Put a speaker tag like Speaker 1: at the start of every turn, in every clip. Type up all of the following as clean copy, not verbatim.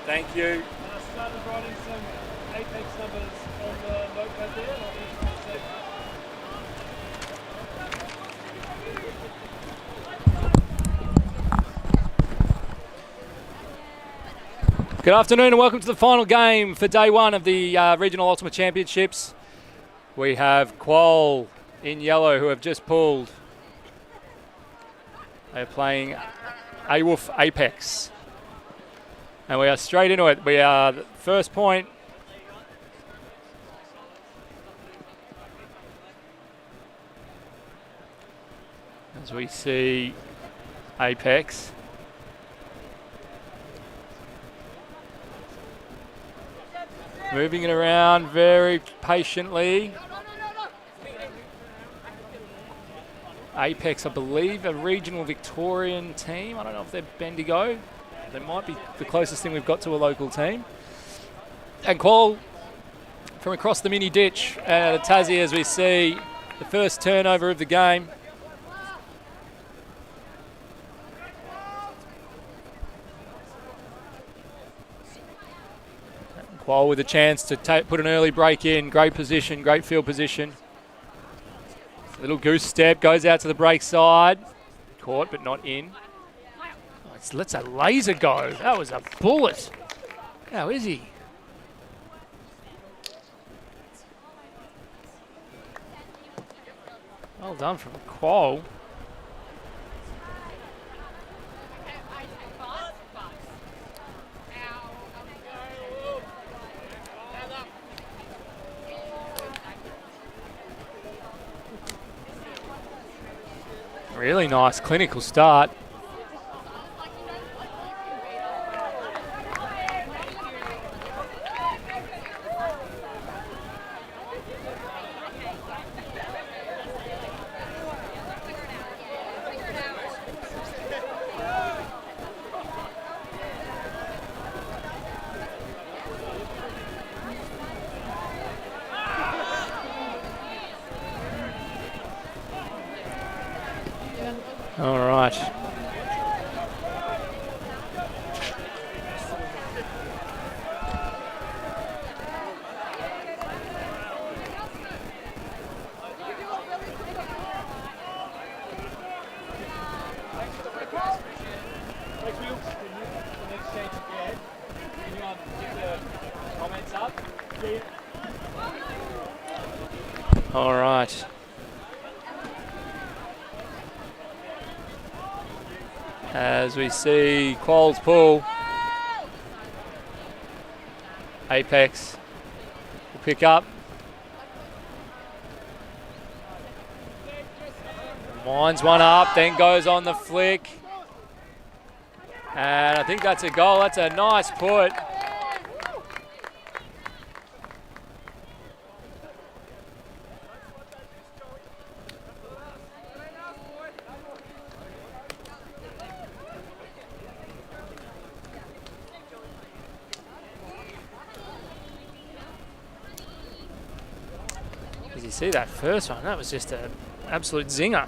Speaker 1: Thank you.
Speaker 2: Started writing some apex numbers on the notepad there.
Speaker 1: Good afternoon and welcome to the final game for day one of the Regional Ultimate Championships. We have Qual in yellow who have just pulled. They're playing AWUF Apex. And we are straight into it. We are the first point. As we see Apex. Moving it around very patiently. Apex, I believe, a regional Victorian team. I don't know if they're Bendigo. They might be the closest thing we've got to a local team. And Qual from across the mini ditch at Tassie as we see the first turnover of the game. Qual with a chance to put an early break in. Great position, great field position. Little goose step, goes out to the break side. Caught, but not in. Oh, lets a laser go. That was a bullet. How is he? Well done from Qual. Really nice clinical start. All right. All right. As we see Qual's pull. Apex will pick up. Winds one up, then goes on the flick. And I think that's a goal. That's a nice put. You see that first one, that was just an absolute zinger.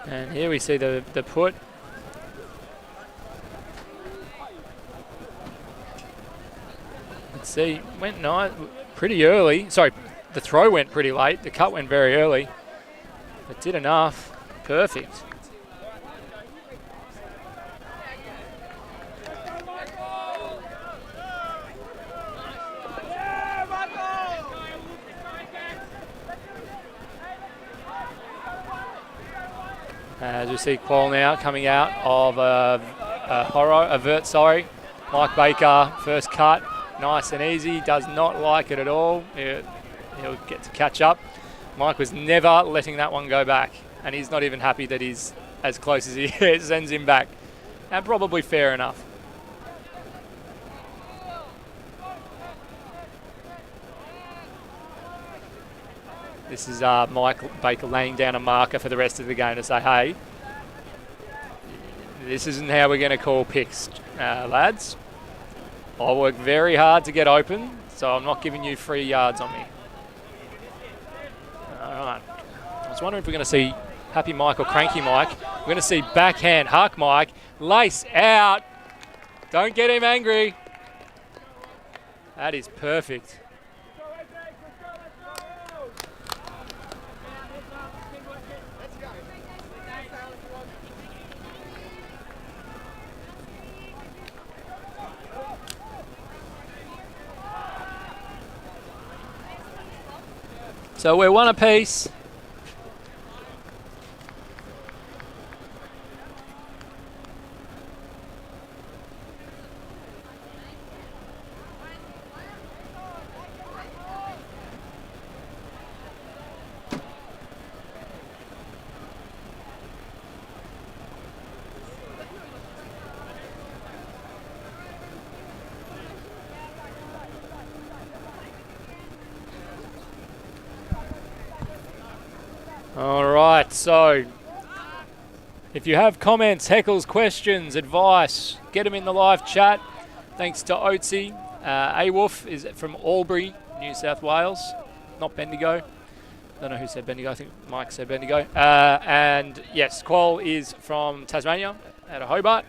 Speaker 1: And here we see the put. See, went nice, pretty early. Sorry, the throw went pretty late. The cut went very early. But did enough. Perfect. As we see Qual now coming out of a vert, sorry. Mike Baker, first cut. Nice and easy, does not like it at all. He'll get to catch up. Mike was never letting that one go back, and he's not even happy that he's as close as he is, sends him back. And probably fair enough. This is Mike Baker laying down a marker for the rest of the game to say, hey, this isn't how we're going to call picks, lads. I work very hard to get open, so I'm not giving you free yards on me. All right. I was wondering if we're going to see Happy Mike or Cranky Mike. We're going to see backhand Huck Mike. Lace out. Don't get him angry. That is perfect. So we're one apiece. All right, so if you have comments, heckles, questions, advice, get them in the live chat. Thanks to Oatsy. AWUF is from Albury, New South Wales, not Bendigo. Don't know who said Bendigo. I think Mike said Bendigo. And yes, Qual is from Tasmania, out of Hobart.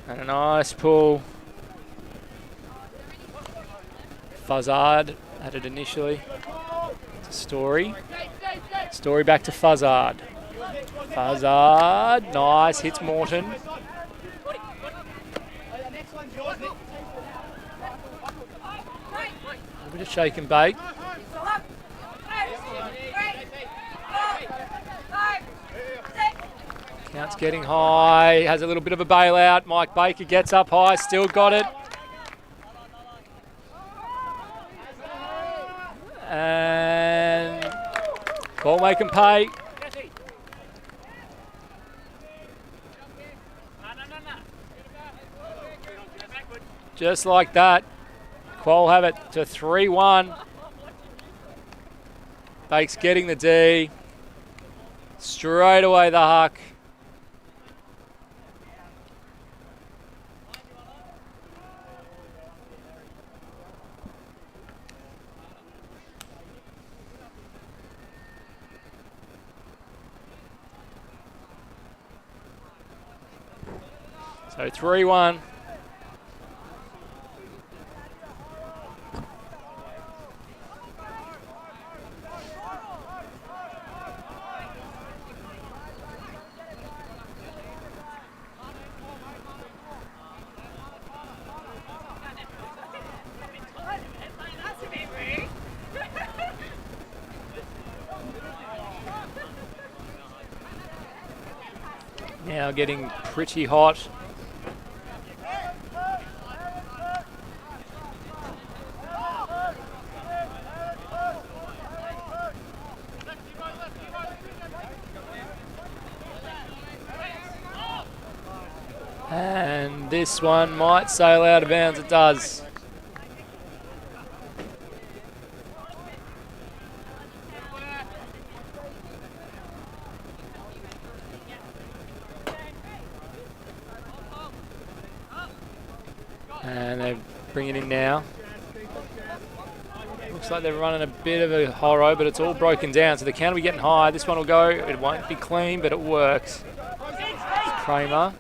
Speaker 1: And a nice pull. Fuzzard had it initially. To Story. Story back to Fuzzard. Fuzzard, nice, hits Morton. A bit of shake and bake. Count's getting high, has a little bit of a bailout. Mike Baker gets up high, still got it. And Qual make him pay. Just like that, Qual have it to 3-1. Bake's getting the D. Straight away the huck. So 3-1. Now getting pretty hot. And this one might sail out of bounds. It does. And they're bringing it in now. Looks like they're running a bit of a horror, but it's all broken down. So the count will be getting high. This one will go. It won't be clean, but it works. It's Kramer.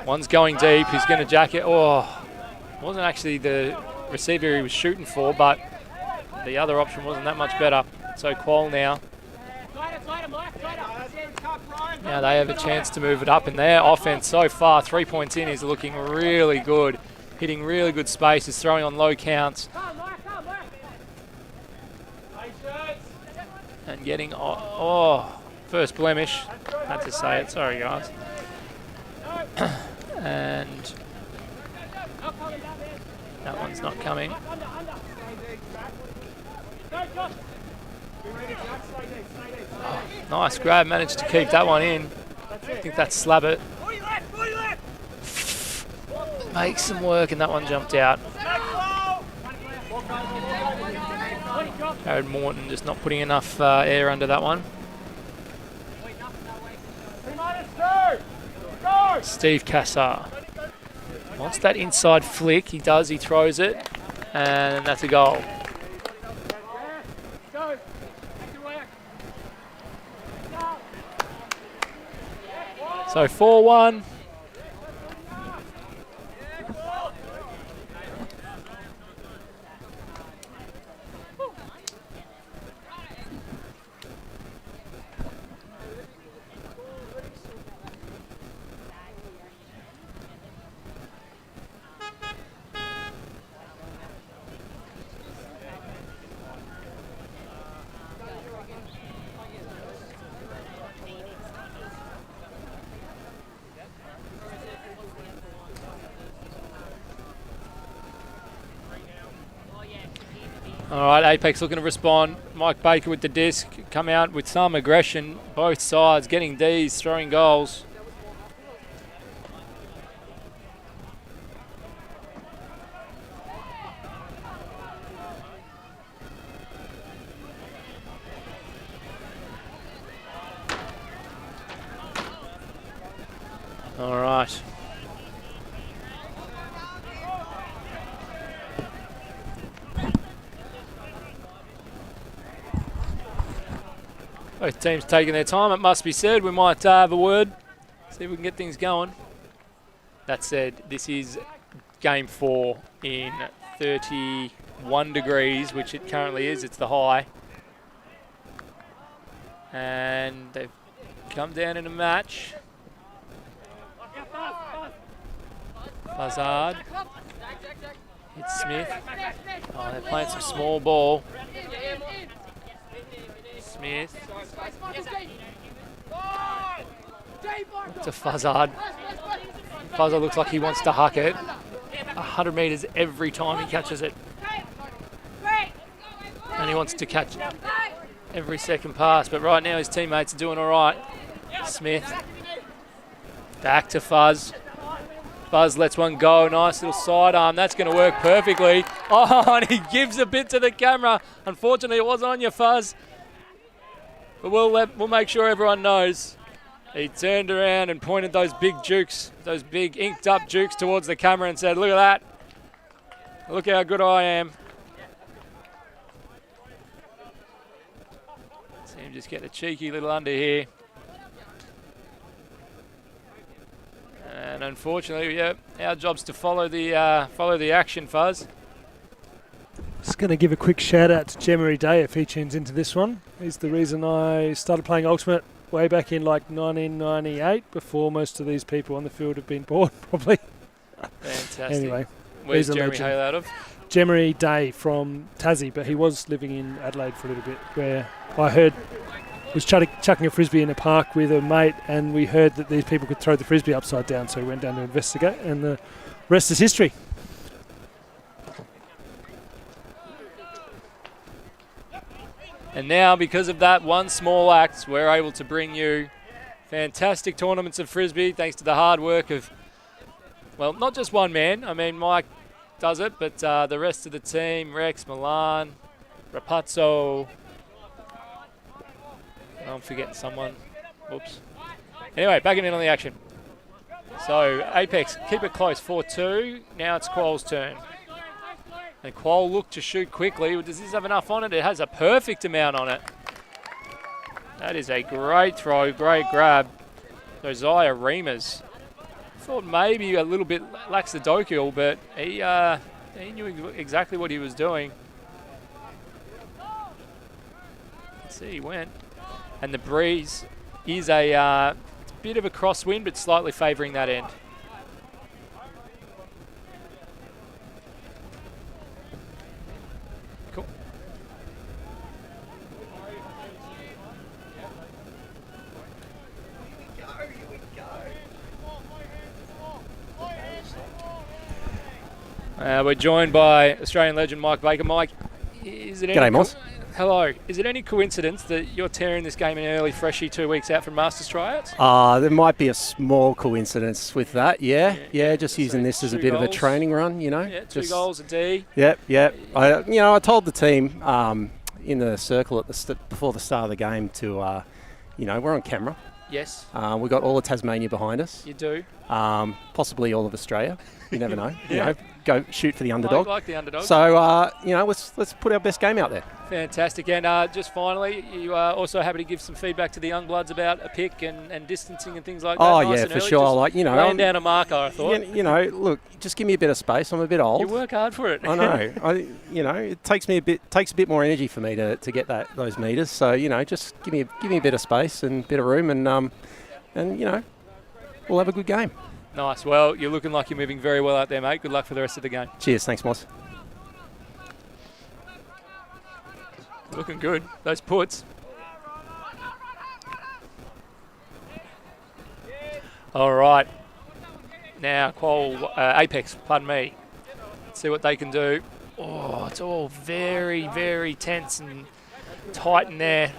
Speaker 1: One's going deep. He's going to jack it. Oh, wasn't actually the receiver he was shooting for, but the other option wasn't that much better. So Qual now. Now they have a chance to move it up, and their offense so far, 3 points in, is looking really good. Hitting really good spaces, throwing on low counts. And getting, first blemish. Had to say it, sorry guys. And that one's not coming. Oh, nice grab, managed to keep that one in. I think that's Slabbit. make some work, and that one jumped out. Jared Morton just not putting enough air under that one. Steve Cassar wants that inside flick. He does. He throws it, and that's a goal. So 4-1. All right, Apex looking to respond. Mike Baker with the disc, come out with some aggression. Both sides getting Ds, throwing goals. All right. Both teams taking their time, it must be said. We might have a word, see if we can get things going. That said, this is game 4 in 31 degrees, which it currently is. It's the high. And they've come down in a match. Buzzard. It's Smith. Oh, they're playing some small ball. Smith. To Fuzzard. Fuzzard looks like he wants to huck it. 100 metres every time he catches it. And he wants to catch every second pass. But right now his teammates are doing all right. Smith. Back to Fuzz. Fuzz lets one go. Nice little sidearm. That's going to work perfectly. Oh, and he gives a bit to the camera. Unfortunately, it wasn't on you, Fuzz. But we'll make sure everyone knows. He turned around and pointed those big jukes, those big inked up jukes towards the camera and said, look at that. Look how good I am. See him just get a cheeky little under here. And unfortunately, yeah, our job's to follow the action, Fuzz.
Speaker 3: Just going to give a quick shout out to Jemery Day if he tunes into this one. He's the reason I started playing Ultimate way back in like 1998, before most of these people on the field have been born, probably.
Speaker 1: Fantastic.
Speaker 3: Anyway,
Speaker 1: where's Jeremy hail out of?
Speaker 3: Jemery Day from Tassie, but he was living in Adelaide for a little bit, where I heard was chucking a frisbee in a park with a mate, and we heard that these people could throw the frisbee upside down, so we went down to investigate, and the rest is history.
Speaker 1: And now, because of that one small act, we're able to bring you fantastic tournaments of Frisbee, thanks to the hard work of, well, not just one man. I mean, Mike does it, but the rest of the team, Rex, Milan, Rapazzo. I'm forgetting someone. Whoops. Anyway, back in on the action. So, Apex, keep it close, 4-2. Now it's Qual's turn. And Qual looked to shoot quickly. Does this have enough on it? It has a perfect amount on it. That is a great throw, great grab. Josiah Reamers. Thought maybe a little bit lackadaisical, but he knew exactly what he was doing. Let's see, he went. And the breeze is a bit of a crosswind, but slightly favouring that end. Cool. We're joined by Australian legend Mike Baker. Mike, is it
Speaker 4: G'day, Moss.
Speaker 1: Hello. Is it any coincidence that you're tearing this game in early, freshie, 2 weeks out from Masters tryouts?
Speaker 4: There might be a small coincidence with that, yeah. Just using this as a bit of a training run, you know.
Speaker 1: Yeah, two goals, a D.
Speaker 4: Yep. I told the team in the circle at before the start of the game to, we're on camera.
Speaker 1: Yes.
Speaker 4: We've got all of Tasmania behind us.
Speaker 1: You do.
Speaker 4: Possibly all of Australia. You never know. You know, go shoot for the underdog.
Speaker 1: I like the underdog.
Speaker 4: So, let's put our best game out there.
Speaker 1: Fantastic. And just finally, you are also happy to give some feedback to the young bloods about a pick and distancing and things like that.
Speaker 4: Oh,
Speaker 1: nice
Speaker 4: yeah,
Speaker 1: and
Speaker 4: for
Speaker 1: early.
Speaker 4: sure.
Speaker 1: Just
Speaker 4: like,
Speaker 1: laying down a marker, I thought.
Speaker 4: Look, just give me a bit of space. I'm a bit old.
Speaker 1: You work hard for it.
Speaker 4: I know. It takes a bit more energy for me to get those meters. So, just give me a bit of space and a bit of room, and we'll have a good game.
Speaker 1: Nice. Well, you're looking like you're moving very well out there, mate. Good luck for the rest of the game.
Speaker 4: Cheers. Thanks, Moss.
Speaker 1: Looking good. Those puts. All right. Now, Qual, Apex, pardon me. Let's see what they can do. Oh, it's all very, very tense and tight in there.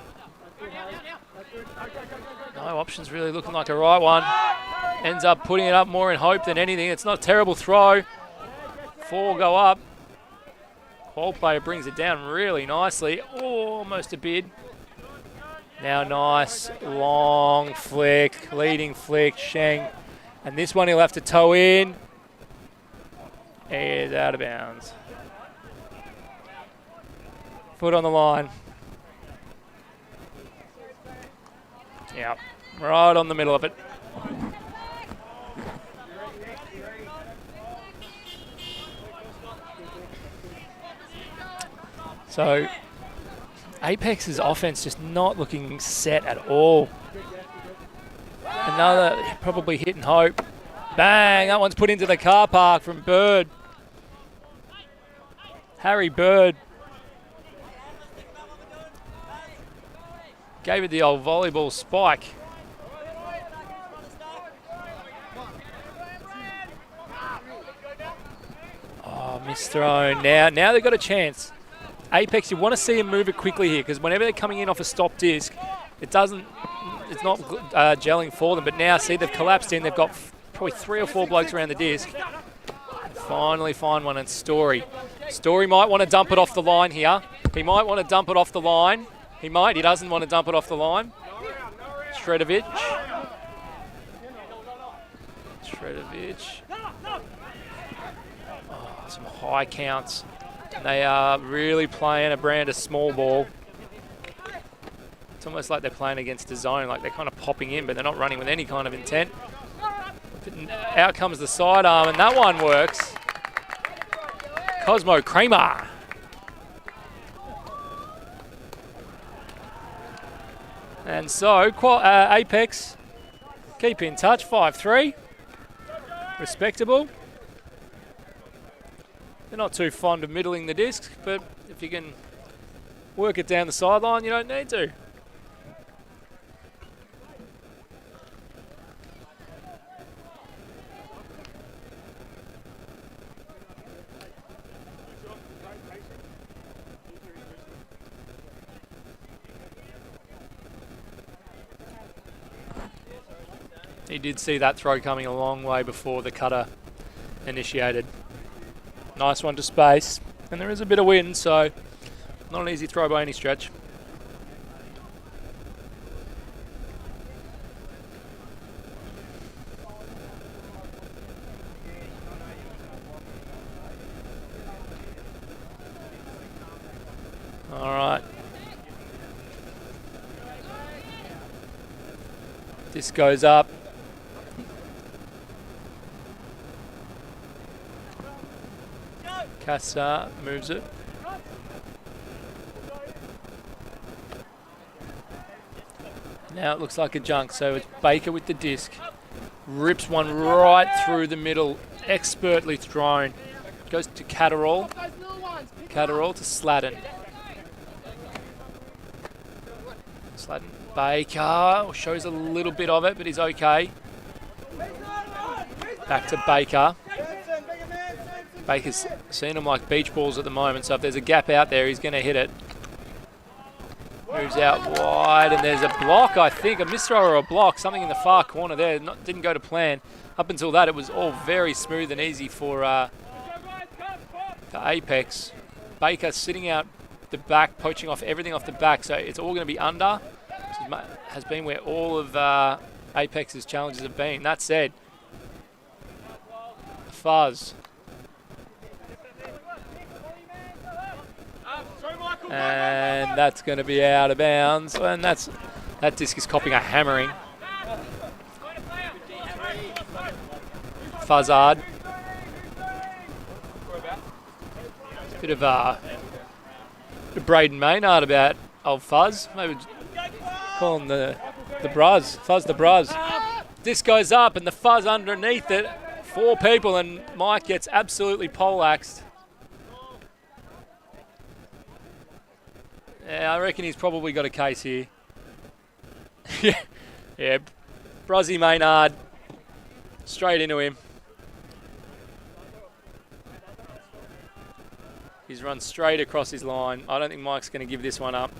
Speaker 1: No options really looking like a right one. Ends up putting it up more in hope than anything. It's not a terrible throw. 4 go up. Qual player brings it down really nicely. Oh, almost a bid. Now nice, long flick, leading flick, Sheng. And this one he'll have to toe in. He's out of bounds. Foot on the line. Yep, right on the middle of it. So, Apex's offense just not looking set at all. Another probably hit and hope. Bang, that one's put into the car park from Bird. Harry Bird. Gave it the old volleyball spike. Oh, misthrown. Now they've got a chance. Apex, you want to see them move it quickly here because whenever they're coming in off a stop disc, it's not gelling for them. But now, see, they've collapsed in. They've got probably 3 or 4 blokes around the disc. Finally find one, and Story. Story might want to dump it off the line here. He might want to dump it off the line. He doesn't want to dump it off the line. Shredovic. Oh, some high counts. They are really playing a brand of small ball. It's almost like they're playing against a zone, like they're kind of popping in, but they're not running with any kind of intent. Out comes the sidearm, and that one works. Cosmo Kramer. And so, Apex, keep in touch, 5-3. Respectable. They're not too fond of middling the disc, but if you can work it down the sideline, you don't need to. He did see that throw coming a long way before the cutter initiated. Nice one to space, and there is a bit of wind, so not an easy throw by any stretch. All right. This goes up. Kassar moves it. Now it looks like a junk, so it's Baker with the disc. Rips one right through the middle, expertly thrown. Goes to Catterall. Catterall to Sladden. Sladden. Baker shows a little bit of it, but he's okay. Back to Baker. Baker's seen them like beach balls at the moment, so if there's a gap out there, he's going to hit it. Moves out wide, and there's a block, I think. A misthrow or a block, something in the far corner there. Didn't go to plan. Up until that, it was all very smooth and easy for Apex. Baker sitting out the back, poaching off everything off the back, so it's all going to be under. Which has been where all of Apex's challenges have been. That said, Fuzz. And that's going to be out of bounds, and that disc is copying a hammering. Fuzzard. Bit of Braden Maynard about old Fuzz. Maybe call him the Bruz. Fuzz the Bruz. Disc goes up, and the Fuzz underneath it. 4 people, and Mike gets absolutely poleaxed. Yeah, I reckon he's probably got a case here. yeah, Bruzzy Maynard, straight into him. He's run straight across his line. I don't think Mike's going to give this one up.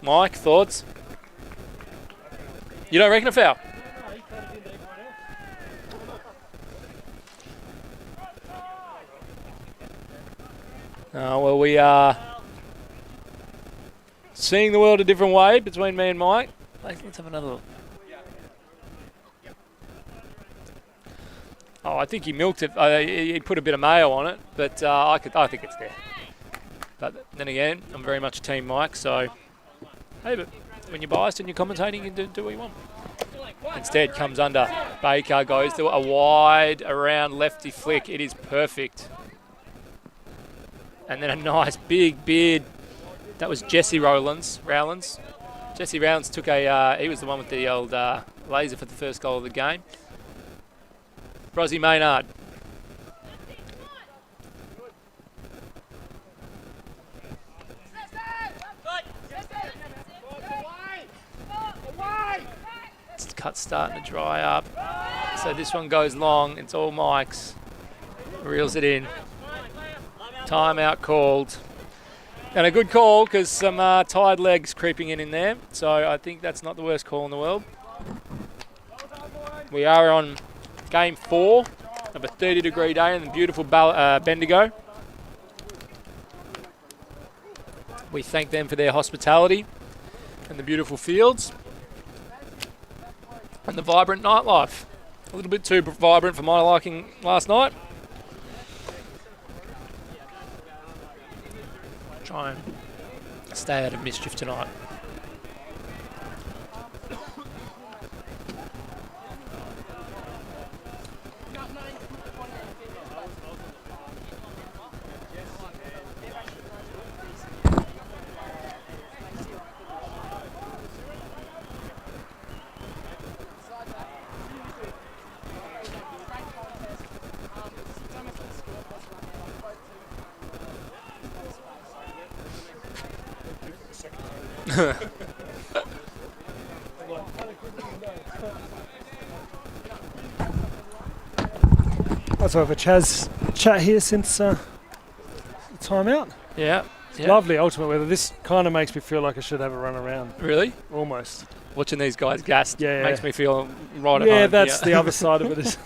Speaker 1: Mike, thoughts? You don't reckon a foul? Well, we are seeing the world a different way between me and Mike. Let's have another look. Oh, I think he milked it. He put a bit of mayo on it, but I think it's there. But then again, I'm very much team Mike, so hey, but when you're biased and you're commentating, you do what you want. Instead, comes under. Baker goes to a wide around lefty flick. It is perfect. And then a nice big beard. That was Jesse Rowlands. Jesse Rowlands took he was the one with the old laser for the first goal of the game. Brozzy Maynard. It's cut starting to dry up. So this one goes long. It's all Mike's. Reels it in. Timeout called. And a good call because some tired legs creeping in there. So I think that's not the worst call in the world. We are on game 4 of a 30-degree day in the beautiful Bendigo. We thank them for their hospitality and the beautiful fields and the vibrant nightlife. A little bit too vibrant for my liking last night. Try and stay out of mischief tonight.
Speaker 3: Let's have a Chaz chat here since the timeout.
Speaker 1: Yeah.
Speaker 3: Lovely ultimate weather. This kind of makes me feel like I should have a run around.
Speaker 1: Really?
Speaker 3: Almost.
Speaker 1: Watching these guys gassed
Speaker 3: Yeah.
Speaker 1: makes me feel right at home.
Speaker 3: Yeah, that's the other side of it.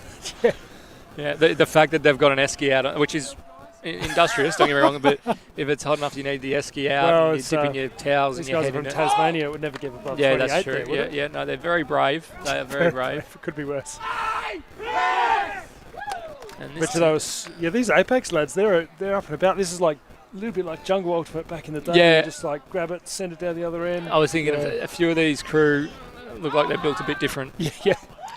Speaker 1: Yeah, the fact that they've got an esky out, which is industrious, don't get me wrong, but if it's hot enough you need the esky out,
Speaker 3: Well,
Speaker 1: and you're dipping your towels in
Speaker 3: these
Speaker 1: your
Speaker 3: guys
Speaker 1: head
Speaker 3: are
Speaker 1: in
Speaker 3: from
Speaker 1: it.
Speaker 3: Tasmania. It would never give above
Speaker 1: Yeah,
Speaker 3: 28
Speaker 1: that's true.
Speaker 3: there, would it?
Speaker 1: No, they're very brave. They are very brave.
Speaker 3: It could be worse.
Speaker 1: And
Speaker 3: Which of those? Yeah, these Apex lads, they're up and about. This is like a little bit like Jungle Ultimate back in the day.
Speaker 1: Yeah.
Speaker 3: You just like grab it, send it down the other end.
Speaker 1: I was thinking of a few of these crew look like they're built a bit different.
Speaker 3: Yeah.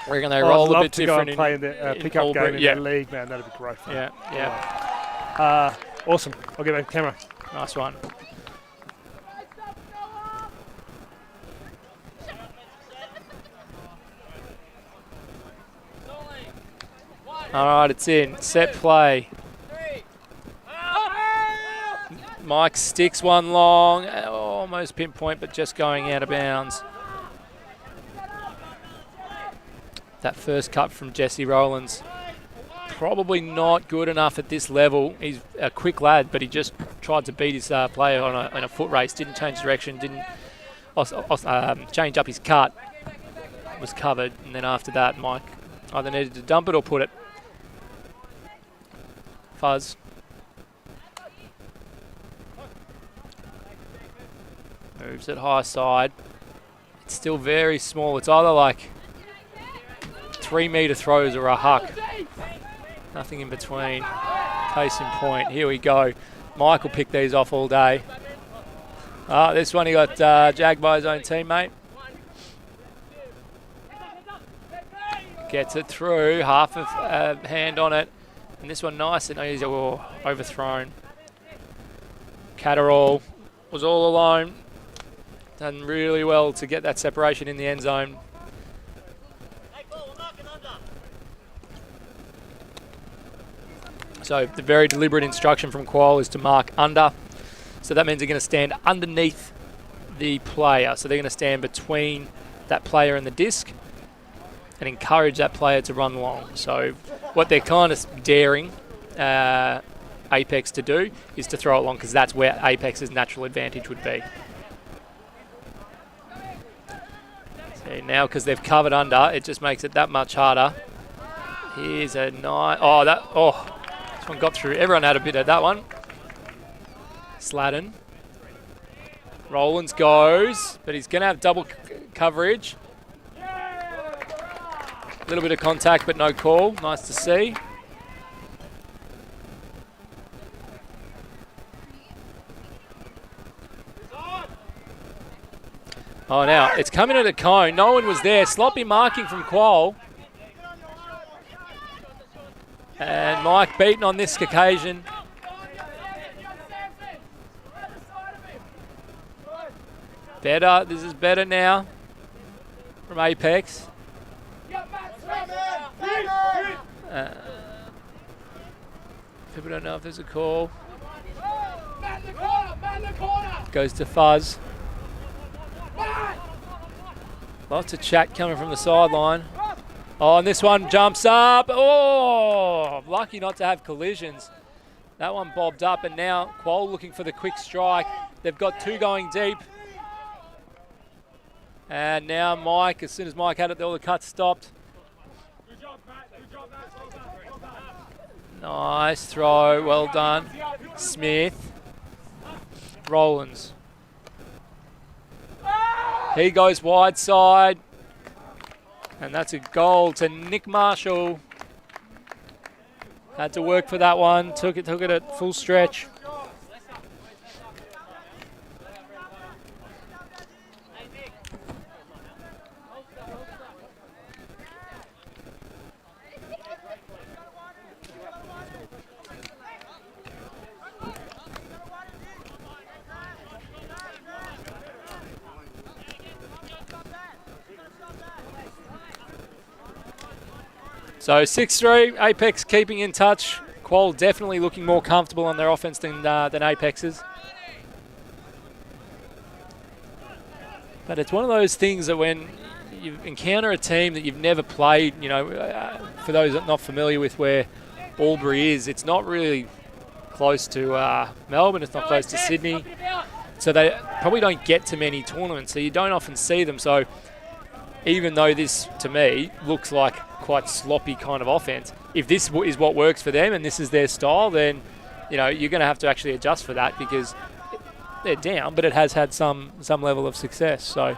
Speaker 1: I reckon they
Speaker 3: I'd
Speaker 1: roll
Speaker 3: love
Speaker 1: a bit
Speaker 3: to
Speaker 1: different.
Speaker 3: go and play in the pickup
Speaker 1: all
Speaker 3: game in
Speaker 1: yeah.
Speaker 3: the league, man. That'd be great fun.
Speaker 1: Yeah.
Speaker 3: Awesome. I'll get back to the camera.
Speaker 1: Nice one. All right, it's in. Set play. Mike sticks one long, almost pinpoint, but just going out of bounds. That first cut from Jesse Rowlands. probably not good enough at this level. He's a quick lad, but he just tried to beat his player on a foot race. Didn't change direction, didn't change up his cut. Was covered, and then after that, Mike either needed to dump it or put it. Fuzz. Moves it high side. It's still very small. It's either like 3 metre throws or a huck. Nothing in between. Case in point. Here we go. Mike will pick these off all day. This one he got jagged by his own teammate. Gets it through. Half of a hand on it. And this one nice and easy. Oh, overthrown. Catterall was all alone. Done really well to get that separation in the end zone. So the very deliberate instruction from Qual is to mark under. So that means they're going to stand underneath the player. So they're going to stand between that player and the disc and encourage that player to run long. So what they're kind of daring Apex to do is to throw it long, because that's where Apex's natural advantage would be. So now, because they've covered under, it just makes it that much harder. Here's a nice... this one got through. Everyone had a bit of that one. Sladden. Rollins goes, but he's going to have double coverage. A little bit of contact, but no call. Nice to see. Oh, now it's coming at a cone. No one was there. Sloppy marking from Qual. And Mike beaten on this occasion. Better. This is better now from Apex. People don't know if there's a call. Goes to Fuzz. Lots of chat coming from the sideline. Oh, and this one jumps up. Oh, lucky not to have collisions. That one bobbed up, and now Qual looking for the quick strike. They've got two going deep. And now Mike, as soon as Mike had it, all the cuts stopped. Nice throw, well done. Smith. Rollins. He goes wide side. And that's a goal to Nick Marshall. Had to work for that one. Took it at full stretch. So 6-3, Apex keeping in touch. Qual definitely looking more comfortable on their offense than Apex's. But it's one of those things that when you encounter a team that you've never played, for those not familiar with where Albury is, it's not really close to Melbourne, it's not close to Sydney. So they probably don't get to many tournaments, so you don't often see them. So even though this, to me, looks like quite sloppy kind of offense, if this is what works for them and this is their style, then you're going to have to actually adjust for that, because they're down, but it has had some level of success. So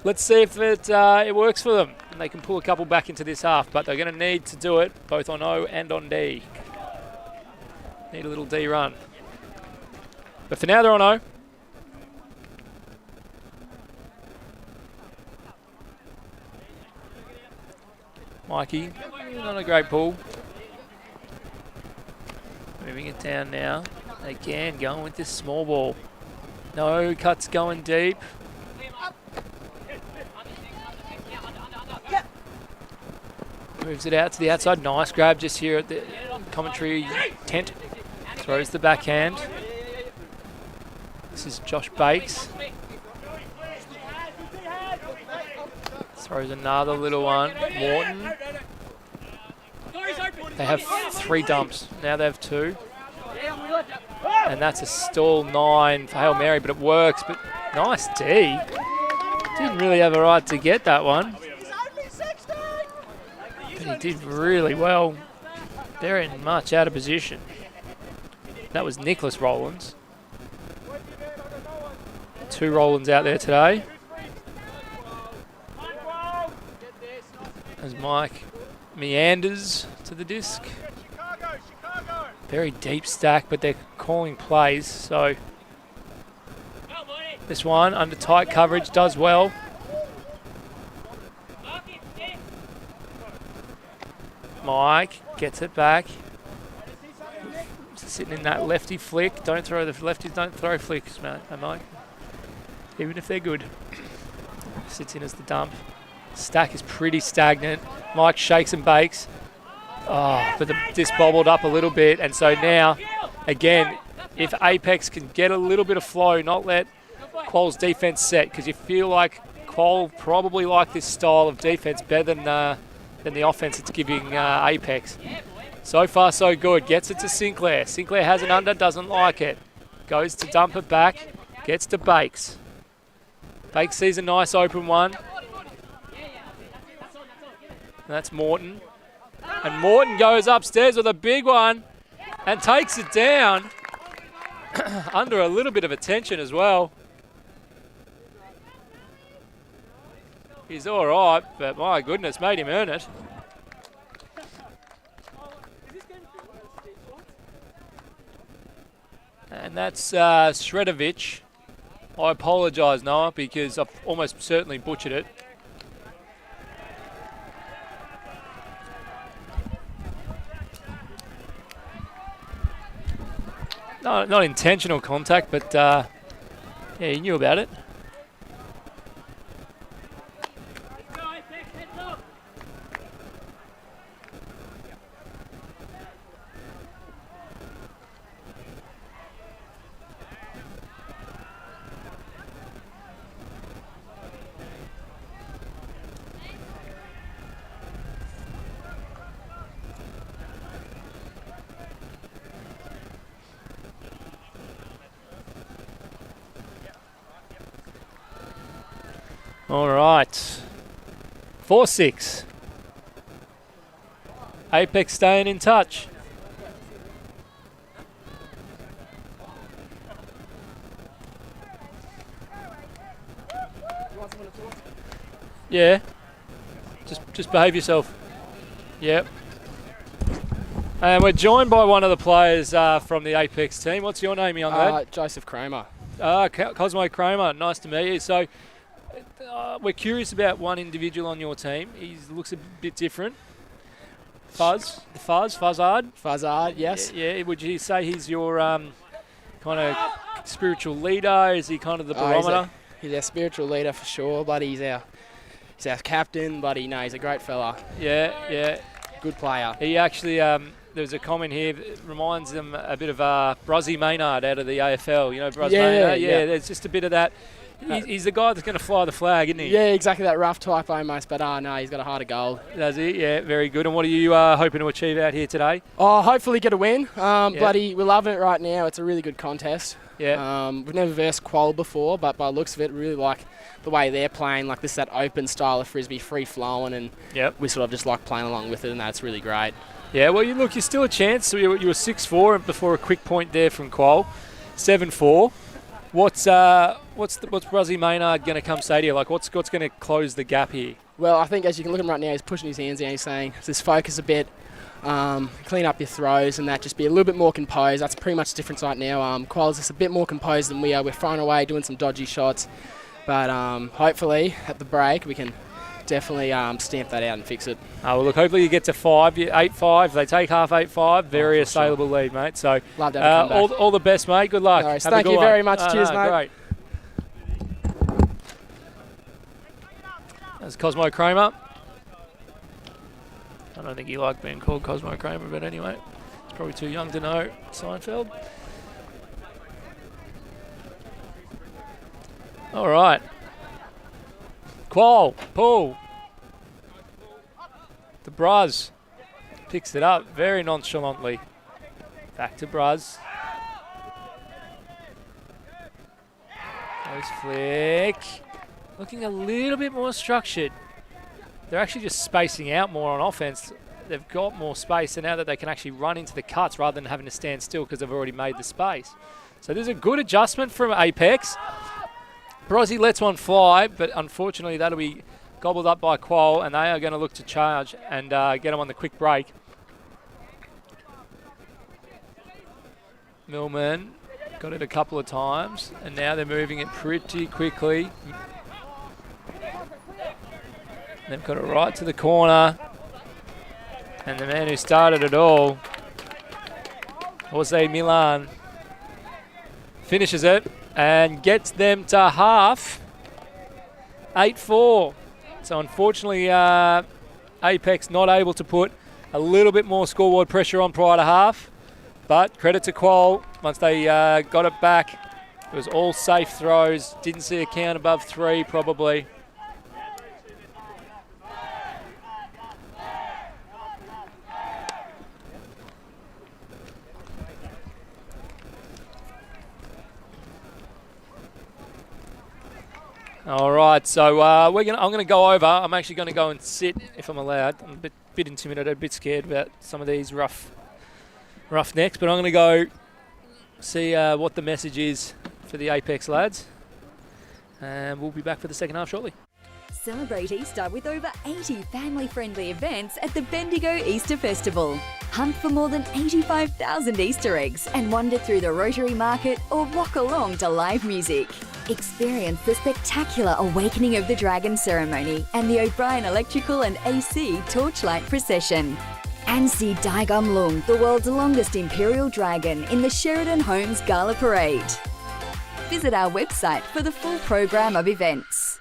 Speaker 1: let's see if it works for them and they can pull a couple back into this half, but they're going to need to do it both on O and on D. Need a little D run. But for now, they're on O. Mikey, not a great pull. Moving it down now. Again, going with this small ball. No cuts going deep. Moves it out to the outside. Nice grab just here at the commentary tent. Throws the backhand. This is Josh Bakes. Throws another little one. Morton. They have 3 dumps. Now they have 2. And that's a stall 9 for Hail Mary, but it works. But nice D. Didn't really have a right to get that one. But he did really well. Very much out of position. That was Nicholas Rowlands. 2 Rowlands out there today. As Mike meanders to the disc. Very deep stack, but they're calling plays, so this one under tight coverage does well. Mike gets it back. Sitting in that lefty flick. Don't throw the lefties, don't throw flicks, Mike. Even if they're good. Sits in as the dump. Stack is pretty stagnant. Mike shakes and bakes. Oh, but the disc bobbled up a little bit, and so now, again, if Apex can get a little bit of flow, not let Qual's defense set, because you feel like Qual probably like this style of defense better than the offense it's giving Apex. So far, so good. Gets it to Sinclair. Sinclair has an under, doesn't like it. Goes to dump it back, gets to Bakes. Bakes sees a nice open one. That's Morton. And Morton goes upstairs with a big one and takes it down under a little bit of attention as well. He's all right, but my goodness, made him earn it. And that's Sredovic. I apologise, Noah, because I've almost certainly butchered it. No, not intentional contact, but yeah, he knew about it. All right, 4-6. Apex staying in touch. Yeah, just behave yourself. Yep. And we're joined by one of the players from the Apex team. What's your name, young lad?
Speaker 5: Joseph Kramer.
Speaker 1: Cosmo Kramer, nice to meet you. So we're curious about one individual on your team. He looks a bit different. Fuzzard.
Speaker 5: Fuzzard, yes.
Speaker 1: Yeah, would you say he's your kind of spiritual leader? Is he kind of the barometer?
Speaker 5: He's our spiritual leader for sure, but he's our captain, but he's a great fella.
Speaker 1: Yeah.
Speaker 5: Good player.
Speaker 1: He actually, there's a comment here that reminds him a bit of Bruzzy Maynard out of the AFL. You know, Maynard? Yeah, there's just a bit of that. He's the guy that's going to fly the flag, isn't he?
Speaker 5: Yeah, exactly that rough type almost, but no, he's got a heart of gold.
Speaker 1: Does he? Yeah, very good. And what are you hoping to achieve out here today?
Speaker 5: Oh, hopefully get a win. Bloody, we're loving it right now. It's a really good contest.
Speaker 1: Yeah.
Speaker 5: We've never versed Qual before, but by the looks of it, really like the way they're playing, like that open style of Frisbee, free-flowing, and we sort of just like playing along with it, and that's really great.
Speaker 1: Yeah, well, you're still a chance. So you were 6-4 before a quick point there from Qual. 7-4. What's Bruzzy Maynard going to come say to you? Like, what's going to close the gap here?
Speaker 5: Well, I think as you can look at him right now, he's pushing his hands down. He's saying, just focus a bit, clean up your throws and that, just be a little bit more composed. That's pretty much the difference right now. Qual's just a bit more composed than we are. We're throwing away, doing some dodgy shots. But hopefully, at the break, we can definitely stamp that out and fix it.
Speaker 1: Well, look, hopefully you get to 8-5. They take half 8-5. Very assailable lead, mate. So
Speaker 5: love to have a comeback.
Speaker 1: all the best, mate. Good luck.
Speaker 5: No, thank you very much. Cheers, mate.
Speaker 1: Great. That's Cosmo Kramer. I don't think he liked being called Cosmo Kramer, but anyway, he's probably too young to know Seinfeld. All right. Qual, pull. The Bruz picks it up very nonchalantly. Back to Bruz. Close flick. Looking a little bit more structured. They're actually just spacing out more on offense. They've got more space, and now that they can actually run into the cuts rather than having to stand still because they've already made the space. So there's a good adjustment from Apex. Brozzy lets one fly, but unfortunately that'll be gobbled up by Qual, and they are going to look to charge and get them on the quick break. Millman got it a couple of times, and now they're moving it pretty quickly. They've got it right to the corner, and the man who started it all, Jose Milan, finishes it and gets them to half, 8-4. So unfortunately, Apex not able to put a little bit more scoreboard pressure on prior to half, but credit to Qual, once they got it back, it was all safe throws, didn't see a count above 3 probably. All right, so I'm going to go over. I'm actually going to go and sit if I'm allowed. I'm a bit intimidated, a bit scared about some of these rough necks, but I'm going to go see what the message is for the Apex lads, and we'll be back for the second half shortly.
Speaker 6: Celebrate Easter with over 80 family-friendly events at the Bendigo Easter Festival. Hunt for more than 85,000 Easter eggs and wander through the Rotary Market or walk along to live music. Experience the spectacular Awakening of the Dragon ceremony and the O'Brien Electrical and AC Torchlight Procession. And see Daigum Lung, the world's longest imperial dragon, in the Sheridan Homes Gala Parade. Visit our website for the full program of events.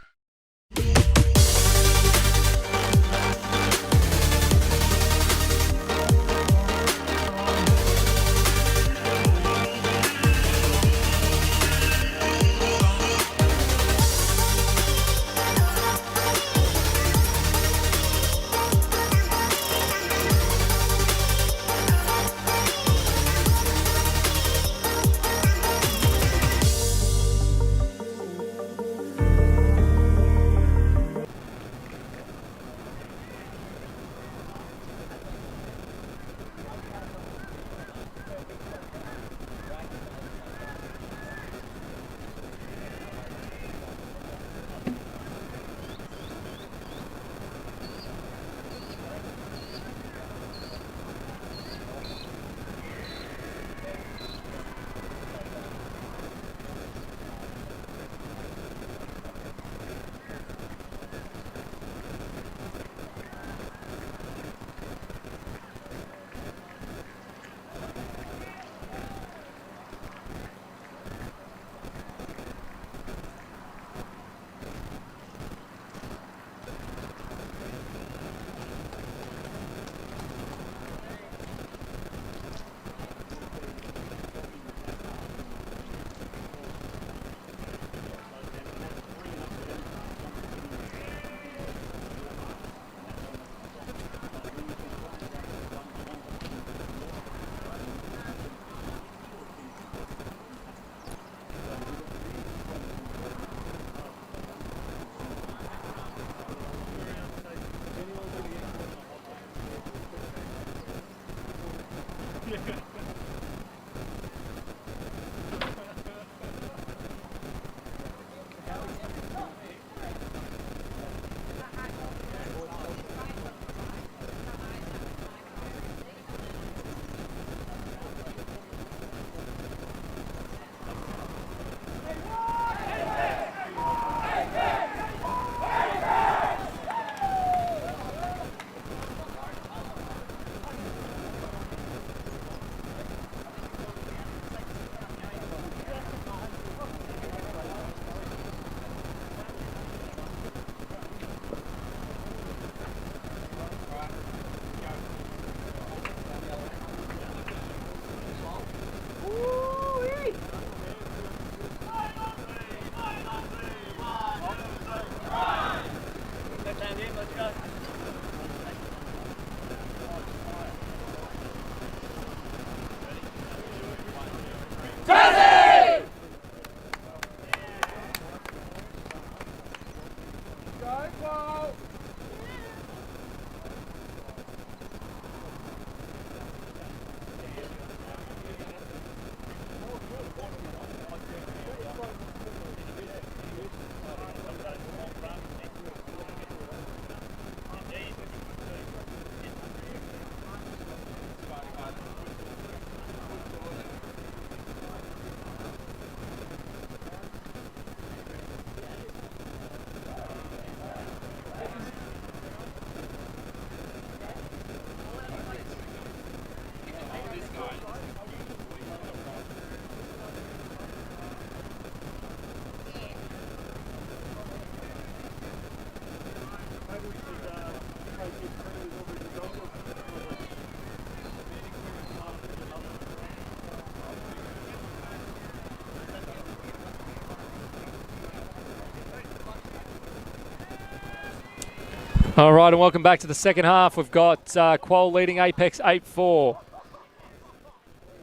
Speaker 1: All right, and welcome back to the second half. We've got Qual leading Apex 8-4.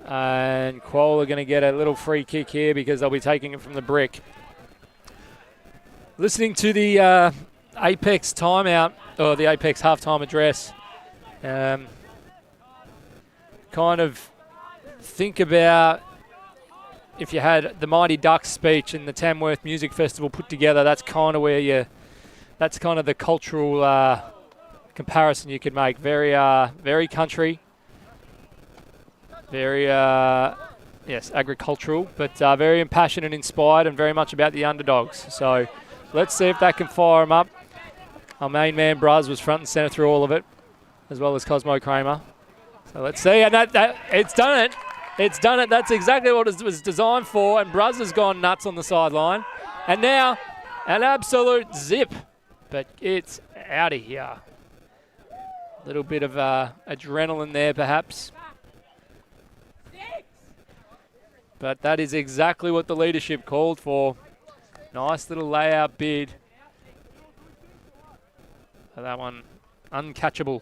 Speaker 1: And Qual are going to get a little free kick here because they'll be taking it from the brick. Listening to the Apex timeout, or the Apex halftime address, kind of think about if you had the Mighty Ducks speech and the Tamworth Music Festival put together, that's kind of where that's kind of the cultural comparison you could make. Very country, very, yes, agricultural, but very impassioned and inspired and very much about the underdogs. So let's see if that can fire them up. Our main man, Bruz, was front and centre through all of it, as well as Cosmo Kramer. So let's see, and that it's done it. It's done it. That's exactly what it was designed for, and Bruz has gone nuts on the sideline. And now, an absolute zip. But it's out of here. A little bit of adrenaline there, perhaps. But that is exactly what the leadership called for. Nice little layout bid. That one, uncatchable.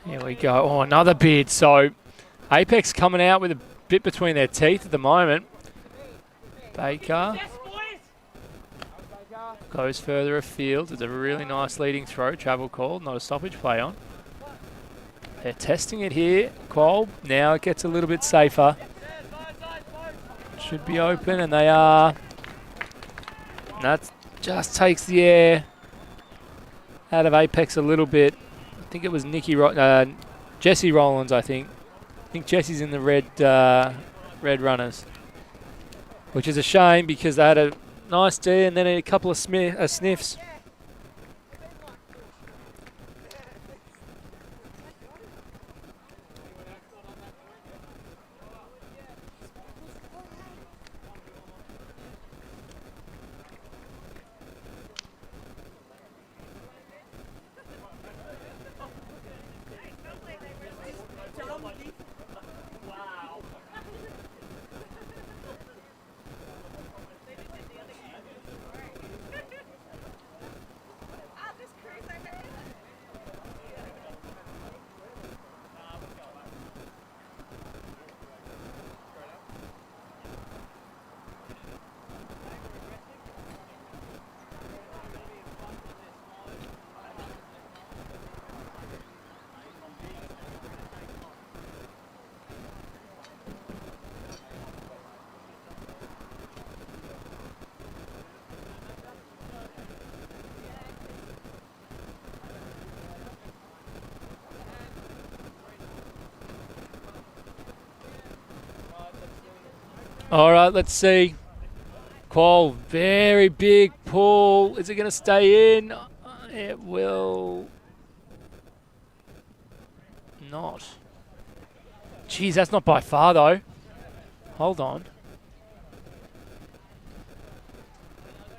Speaker 1: Here we go. Oh, another bid. So Apex coming out with a bit between their teeth at the moment. Baker goes further afield. It's a really nice leading throw. Travel call, not a stoppage play on. They're testing it here. Qual, now it gets a little bit safer. Should be open, and they are. And that just takes the air out of Apex a little bit. I think it was Jesse Rollins, I think. I think Jesse's in the red runners, which is a shame because they had a nice D and then a couple of sniffs. All right, let's see. Qual, very big pull. Is it going to stay in? It will not. Jeez, that's not by far, though. Hold on.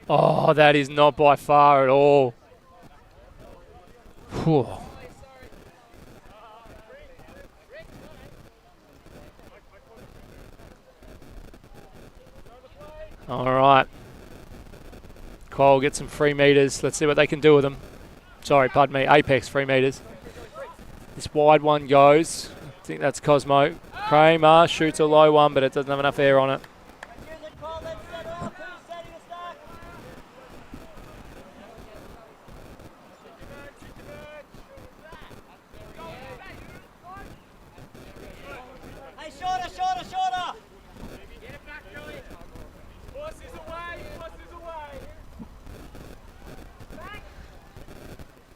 Speaker 1: Oh, that is not by far at all. Whew. All right. Qual get some free meters. Let's see what they can do with them. Sorry, pardon me. Apex free meters. This wide one goes. I think that's Cosmo. Kramer shoots a low one, but it doesn't have enough air on it.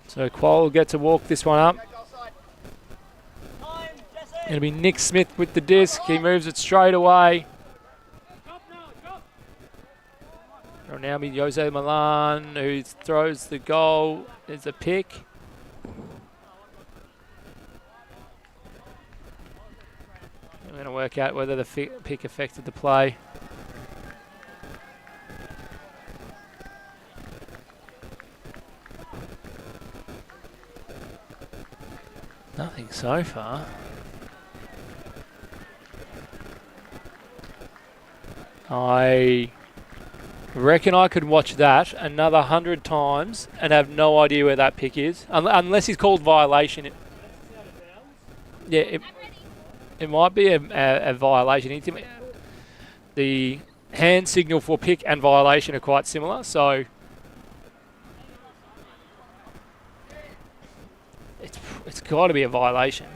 Speaker 1: So Qual will get to walk this one up. It'll be Nick Smith with the disc. He moves it straight away. It'll now be Jose Milan who throws the goal. There's a pick. I'm going to work out whether the pick affected the play. Nothing so far. I reckon I could watch that another 100 times and have no idea where that pick is, unless he's called violation. Yeah, it might be a violation. The hand signal for pick and violation are quite similar, so it's got to be a violation.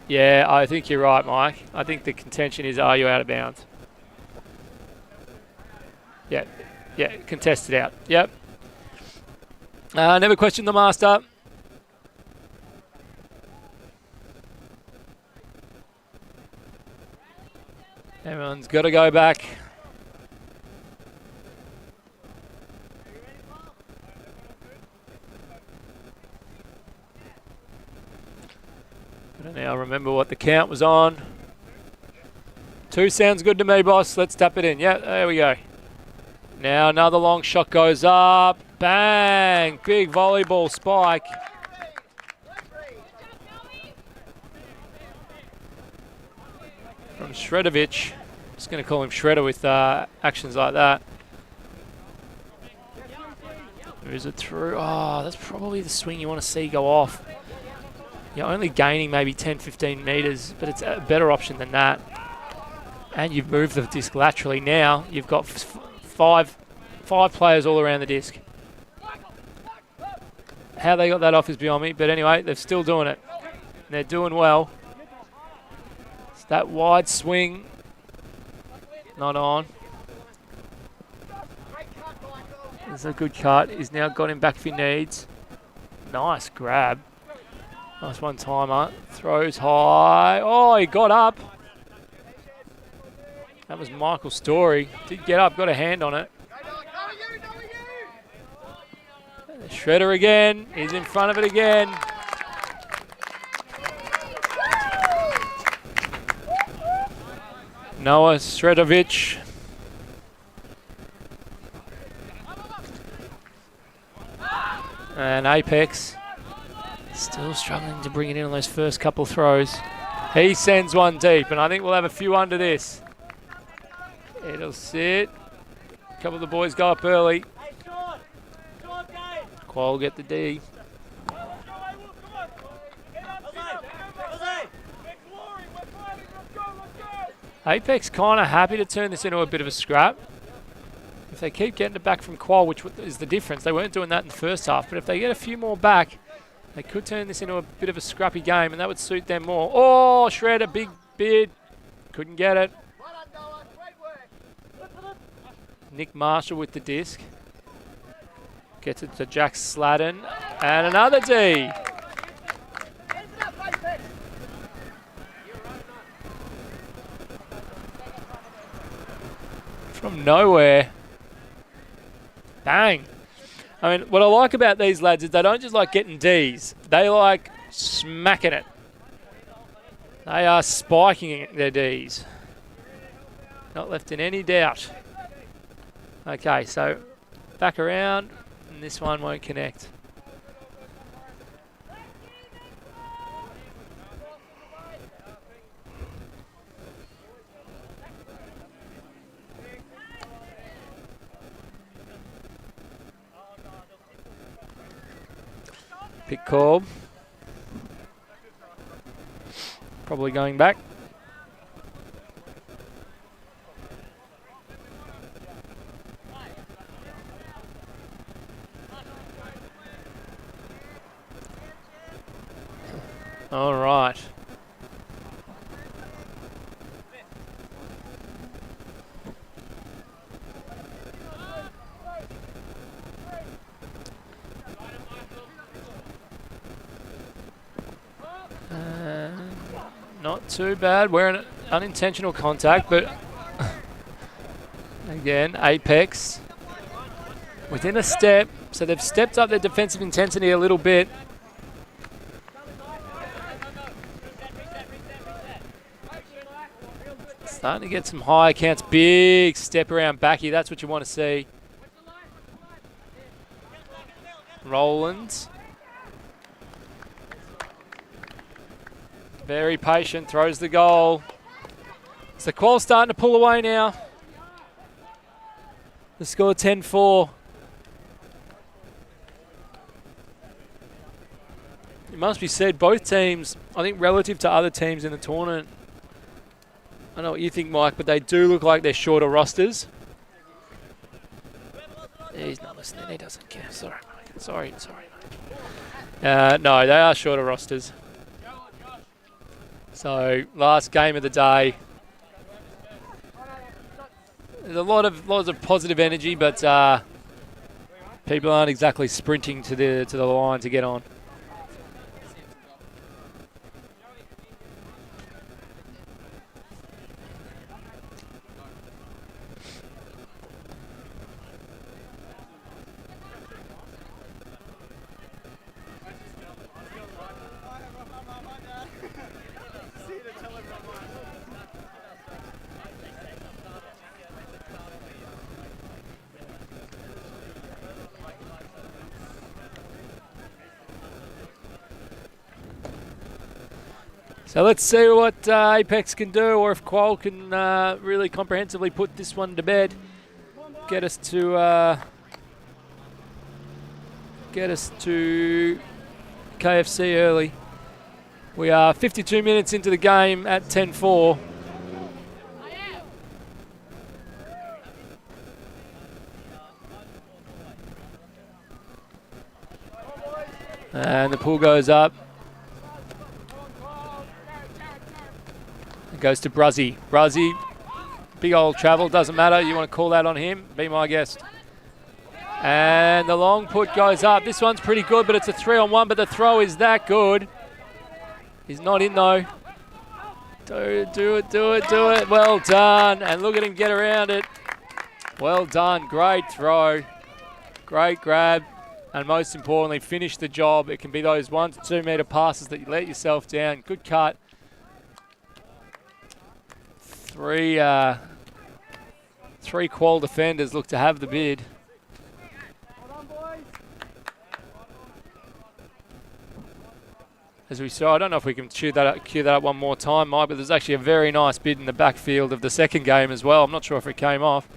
Speaker 1: Yeah, I think you're right, Mike. I think the contention is, are you out of bounds? Yeah, contested out. Yep. Never question the master. Everyone's got to go back. Gotta now remember what the count was on. 2 sounds good to me, boss. Let's tap it in. Yeah, there we go. Now another long shot goes up. Bang! Big volleyball spike. From Shredovic. Just going to call him Shredder with actions like that. Moves it through. Oh, that's probably the swing you want to see go off. You're only gaining maybe 10-15 metres, but it's a better option than that. And you've moved the disc laterally now. You've got five players all around the disc. How they got that off is beyond me, but anyway, they're still doing it. And they're doing well. It's that wide swing. Not on. There's a good cut. He's now got him back if he needs. Nice grab. Nice one-timer. Throws high. Oh, he got up. That was Michael's story. Did get up, got a hand on it. Shredder again. He's in front of it again. Noah Shredovic. And Apex. Still struggling to bring it in on those first couple throws. He sends one deep, and I think we'll have a few under this. It'll sit. A couple of the boys go up early. Qual get the D. Apex kind of happy to turn this into a bit of a scrap. If they keep getting it back from Qual, which is the difference, they weren't doing that in the first half, but if they get a few more back, they could turn this into a bit of a scrappy game, and that would suit them more. Oh, Shredder, big bid. Couldn't get it. Nick Marshall with the disc. Gets it to Jack Sladden. And another D. From nowhere. Bang. I mean, what I like about these lads is they don't just like getting Ds. They like smacking it. They are spiking their Ds. Not left in any doubt. Okay, so back around. And this one won't connect. Pick call. Probably going back. All right. Not too bad. We're in unintentional contact, but again, Apex within a step. So they've stepped up their defensive intensity a little bit. Starting to get some high counts. Big step around backy. That's what you want to see. Roland. Very patient. Throws the goal. So Qual starting to pull away now. The score 10-4. It must be said, both teams, I think relative to other teams in the tournament, I don't know what you think, Mike, but they do look like they're shorter rosters. He's not listening. He doesn't care. Sorry, Mike. Sorry, mate. No, they are shorter rosters. So, last game of the day. There's lots of positive energy, but people aren't exactly sprinting to the line to get on. So let's see what Apex can do, or if Qual can really comprehensively put this one to bed. Get us to KFC early. We are 52 minutes into the game at 10-4. And the pull goes up. It goes to Bruzzy. Bruzzy, big old travel, doesn't matter. You want to call that on him? Be my guest. And the long put goes up. This one's pretty good, but it's a 3-on-1, but the throw is that good. He's not in though. Do it. Well done. And look at him get around it. Well done. Great throw. Great grab. And most importantly, finish the job. It can be those 1 to 2 metre passes that you let yourself down. Good cut. Three Qual defenders look to have the bid. As we saw, I don't know if we can cue that up one more time, Mike, but there's actually a very nice bid in the backfield of the second game as well. I'm not sure if it came off.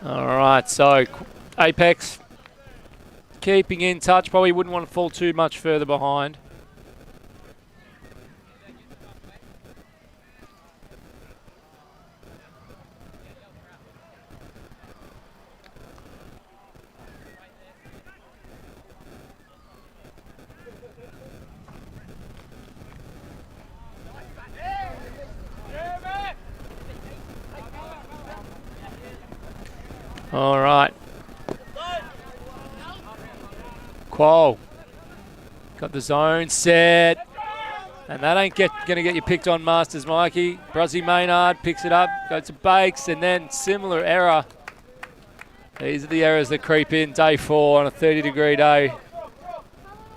Speaker 1: All right, so Apex keeping in touch. Probably wouldn't want to fall too much further behind. All right. Qual got the zone set. And that ain't going to get you picked on, Masters Mikey. Bruzzy Maynard picks it up, goes to Bakes, and then similar error These are the errors that creep in day 4 on a 30-degree day.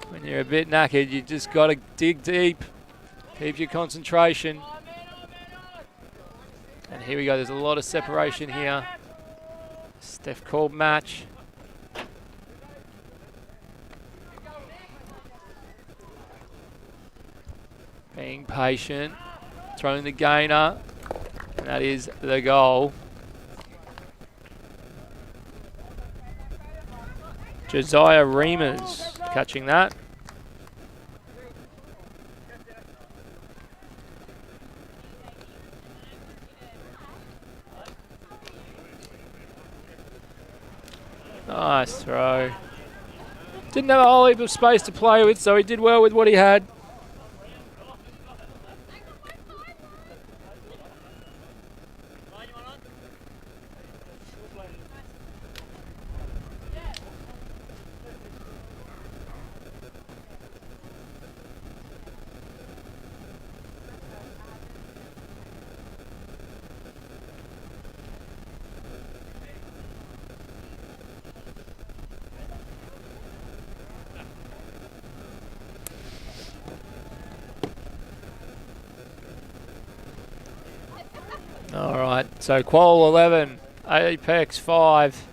Speaker 1: When you're a bit knackered, you just got to dig deep, keep your concentration. And here we go, there's a lot of separation here. Steph called match. Being patient, throwing the gainer, and that is the goal. Josiah Reimers catching that. Nice throw. Didn't have a whole heap of space to play with, so he did well with what he had. All right, so Qual 11, Apex 5.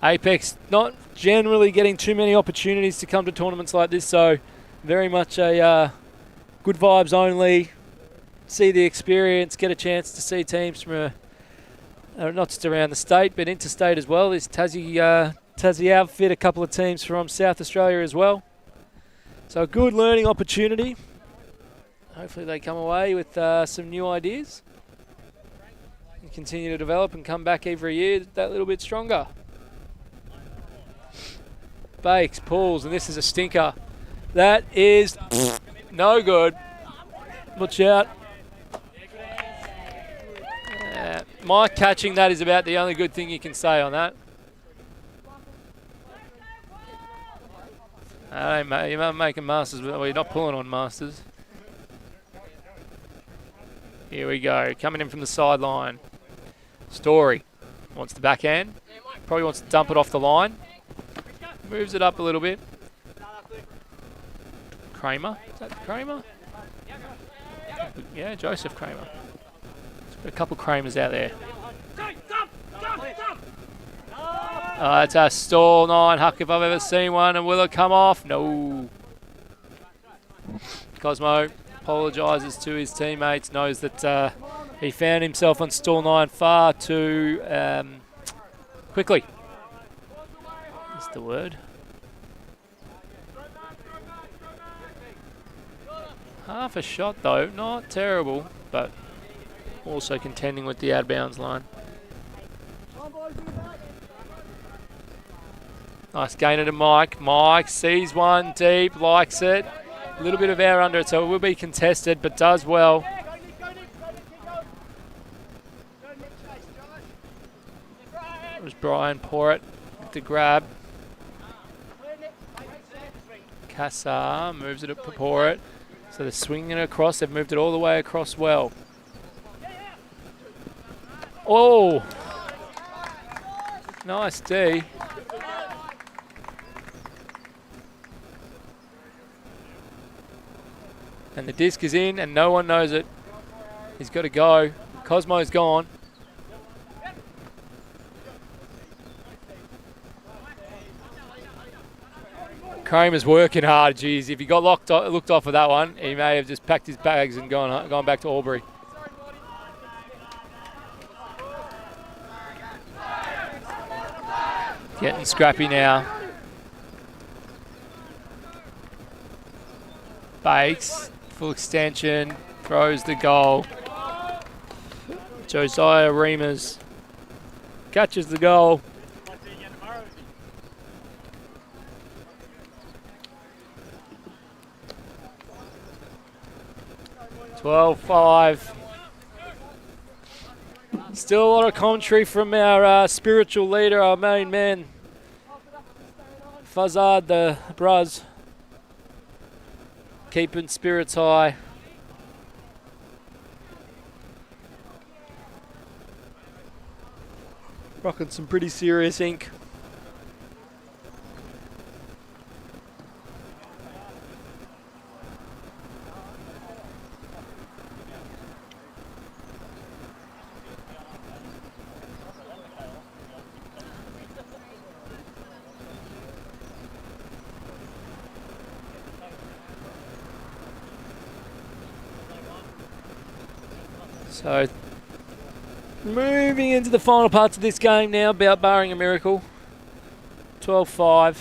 Speaker 1: Apex not generally getting too many opportunities to come to tournaments like this, so very much a good vibes only. See the experience, get a chance to see teams from not just around the state, but interstate as well. This Tassie outfit, a couple of teams from South Australia as well. So a good learning opportunity. Hopefully they come away with some new ideas and continue to develop and come back every year that little bit stronger. Bakes, pulls, and this is a stinker. That is no good. Watch out. Mike catching that is about the only good thing you can say on that. Mate, you're not making masters, well, you're not pulling on masters. Here we go, coming in from the sideline. Story wants the backhand. Probably wants to dump it off the line. Moves it up a little bit. Kramer, is that Kramer? Yeah, Joseph Kramer. There's got a couple Kramers out there. That's a stall 9 huck if I've ever seen one, and will it come off? No. Cosmo apologises to his teammates, knows that he found himself on stall 9 far too quickly. That's the word. Half a shot though, not terrible, but also contending with the out-of-bounds line. Nice gainer to Mike. Mike sees one deep, likes it. A little bit of air under it, so it will be contested, but does well. It was Brian Porritt with the grab. Kassar moves it up to Porritt. So they're swinging it across. They've moved it all the way across well. Oh! Nice D. And the disc is in and no one knows it. He's got to go. Cosmo's gone. Kramer's working hard. Geez, if he got looked off of that one, he may have just packed his bags and gone back to Albury. Getting scrappy now. Bakes, full extension, throws the goal. Josiah Reimers catches the goal. 12-5. Still a lot of commentary from our spiritual leader, our main man, Fazad the Braz. Keeping spirits high. Rocking some pretty serious ink. So, moving into the final parts of this game now, about barring a miracle. 12-5.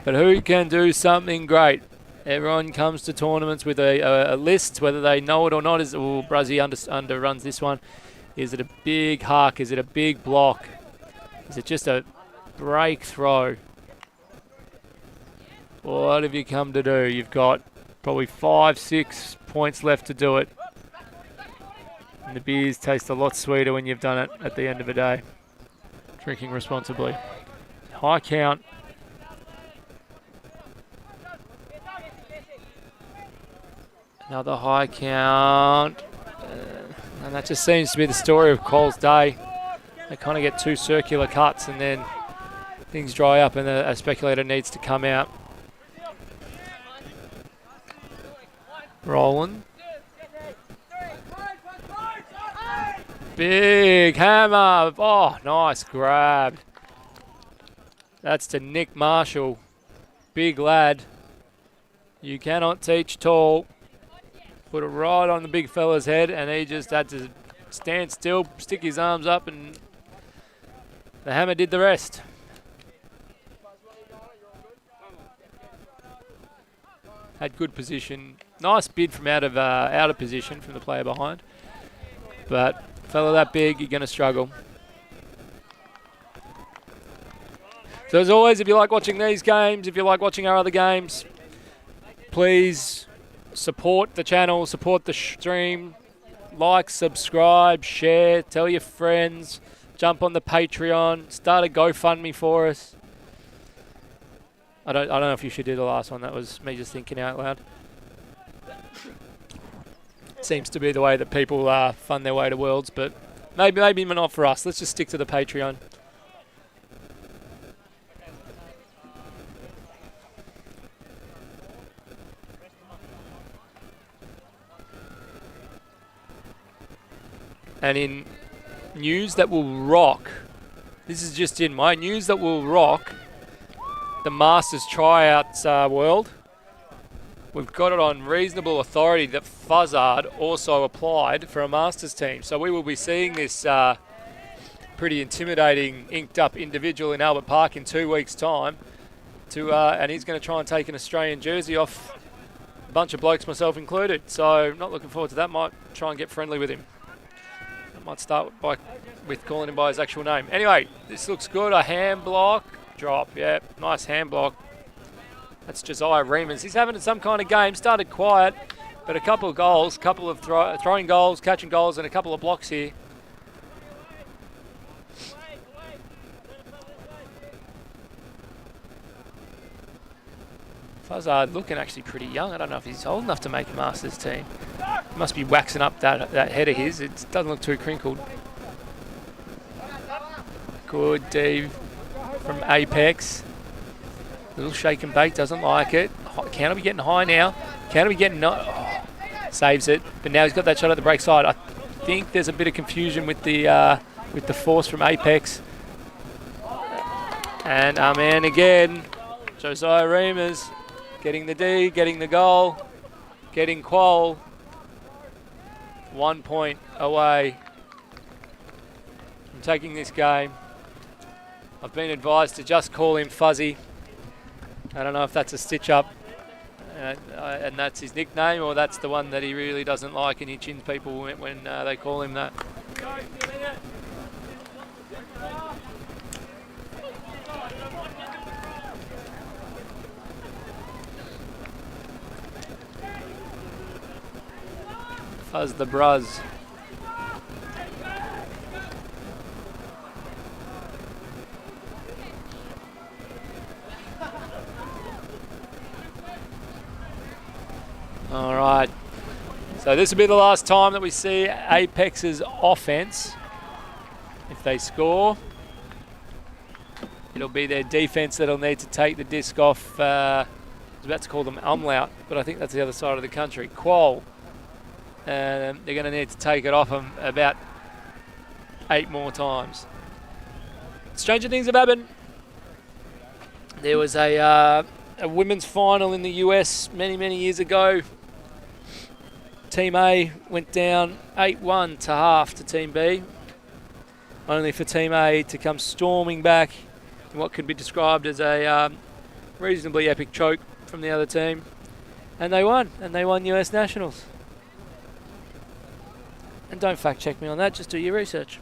Speaker 1: But who can do something great? Everyone comes to tournaments with a list, whether they know it or not. Bruzzy underruns this one. Is it a big huck? Is it a big block? Is it just a break throw? What have you come to do? You've got probably 5-6 points left to do it. And the beers taste a lot sweeter when you've done it at the end of the day. Drinking responsibly. High count. Another high count. And that just seems to be the story of Qual's day. They kind of get two circular cuts and then things dry up and a speculator needs to come out. Rolling. Big hammer. Oh, nice grab. That's to Nick Marshall. Big lad. You cannot teach tall. Put it right on the big fella's head and he just had to stand still, stick his arms up, and the hammer did the rest. Had good position. Nice bid from out of position from the player behind. But fella that big, you're going to struggle. So as always, if you like watching these games, if you like watching our other games, please support the channel, support the stream. Like, subscribe, share, tell your friends. Jump on the Patreon. Start a GoFundMe for us. I don't know if you should do the last one. That was me just thinking out loud. Seems to be the way that people fund their way to Worlds, but maybe not for us. Let's just stick to the Patreon. And in news that will rock, this is just in my news that will rock, the Masters Tryouts World. We've got it on reasonable authority that Fuzzard also applied for a Masters team. So we will be seeing this pretty intimidating, inked-up individual in Albert Park in 2 weeks' time. And he's going to try and take an Australian jersey off a bunch of blokes, myself included. So not looking forward to that. Might try and get friendly with him. I might start with calling him by his actual name. Anyway, this looks good. A hand block. Drop. Yeah, nice hand block. That's Josiah Reemans. He's having some kind of game. Started quiet, but a couple of goals, couple of throwing goals, catching goals, and a couple of blocks here. Fuzzard looking actually pretty young. I don't know if he's old enough to make a Masters team. He must be waxing up that head of his. It doesn't look too crinkled. Good D from Apex. Little shake and bake, doesn't like it. Can I be getting high now? Can I be getting saves it, but now he's got that shot at the break side. I think there's a bit of confusion with the force from Apex. And our man again, Josiah Reemans, getting the D, getting the goal, getting Qual. 1 point away from taking this game. I've been advised to just call him Fuzzy. I don't know if that's a stitch up and that's his nickname, or that's the one that he really doesn't like and he chins people when they call him that. Fuzz the Bruz. All right, So this will be the last time that we see Apex's offense. If they score, it'll be their defense that'll need to take the disc off. I was about to call them umlaut, but I think that's the other side of the country. Qual. They're going to need to take it off them about 8 more times. Stranger things have happened. There was a women's final in the US many years ago. Team A went down 8-1 to half to Team B, only for Team A to come storming back in what could be described as a reasonably epic choke from the other team. And they won US Nationals. And don't fact check me on that, just do your research.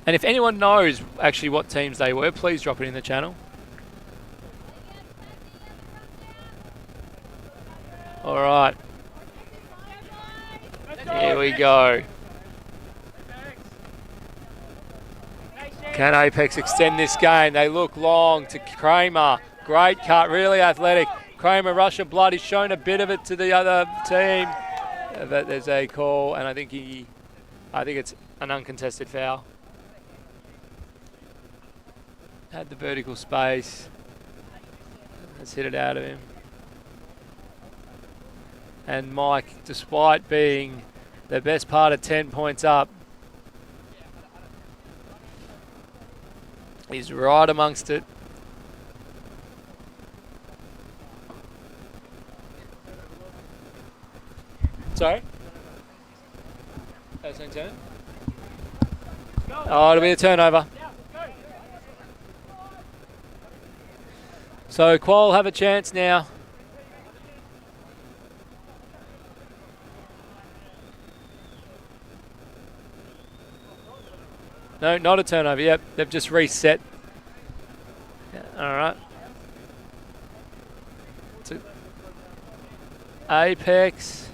Speaker 1: And if anyone knows actually what teams they were, please drop it in the channel. All right. Here we go. Can Apex extend this game? They look long to Kramer. Great cut, really athletic. Kramer, rush of blood. He's shown a bit of it to the other team. But there's a call, and I think it's an uncontested foul. Had the vertical space. Let's hit it out of him. And Mike, despite being the best part of 10 points up, he's right amongst it. Sorry? That's no turn. Oh, it'll be a turnover. So Qual have a chance now. No, not a turnover. Yep, they've just reset. Yeah, all right. Apex.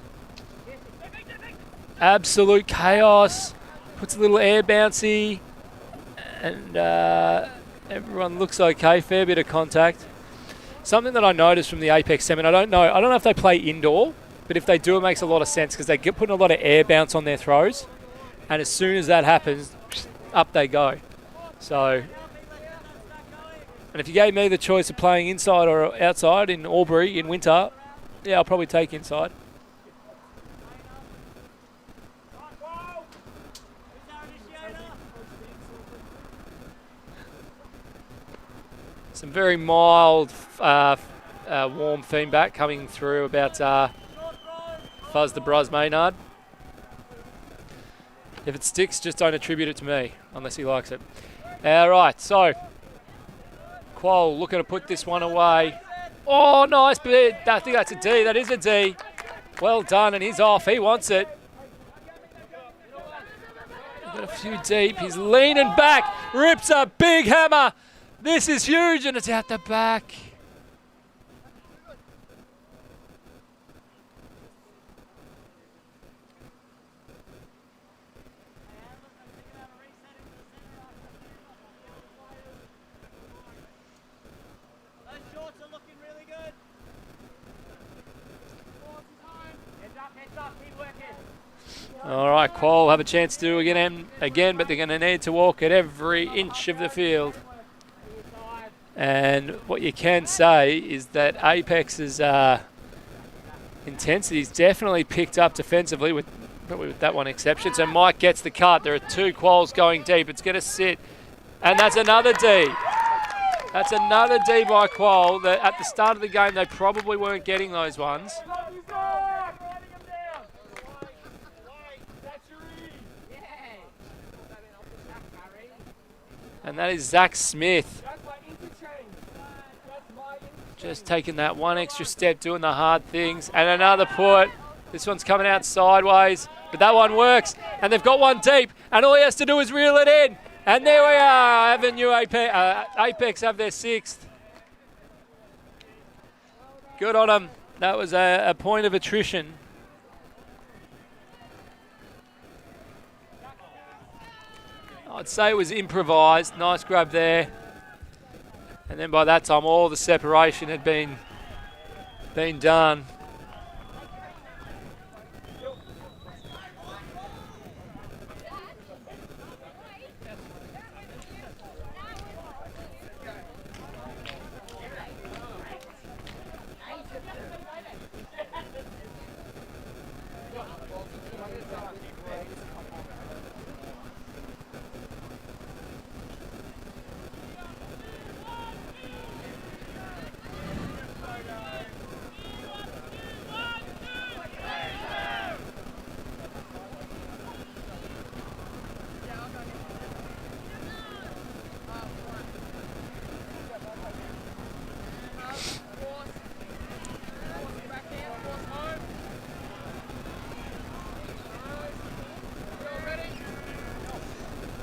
Speaker 1: Absolute chaos. Puts a little air bouncy. And everyone looks okay. Fair bit of contact. Something that I noticed from the Apex seminar, I don't know if they play indoor, but if they do, it makes a lot of sense because they get putting a lot of air bounce on their throws. And as soon as that happens, up they go. So, and if you gave me the choice of playing inside or outside in Albury in winter, yeah, I'll probably take inside. Some very mild, warm feedback coming through about Fuzz the Bros Maynard. If it sticks, just don't attribute it to me, unless he likes it. All right, so Qual looking to put this one away. Oh, nice bid. I think that's a D. That is a D. Well done, and he's off. He wants it. Got a few deep. He's leaning back. Rips a big hammer. This is huge, and it's out the back. All right, Qual have a chance to do it again, but they're going to need to walk at every inch of the field. And what you can say is that Apex's intensity's definitely picked up defensively, probably with that one exception. So Mike gets the cut. There are 2 Quals going deep. It's going to sit, and that's another D. That's another D by Qual. That at the start of the game they probably weren't getting those ones. And that is Zach Smith. Just taking that one extra step, doing the hard things. And another put. This one's coming out sideways, but that one works. And they've got one deep, and all he has to do is reel it in. And there we are. Avenue Apex have their 6th. Good on them. That was a point of attrition. I'd say it was improvised. Nice grab there. And then by that time, all the separation had been been done.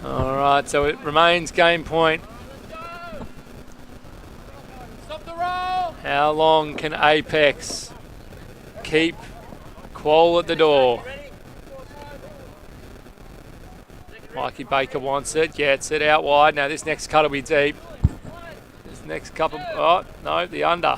Speaker 1: All right, so it remains game point.
Speaker 2: Stop the roll!
Speaker 1: How long can Apex keep Qual at the door? Mikey Baker wants it, gets it out wide. Now this next cut will be deep. This next couple, oh no, the under.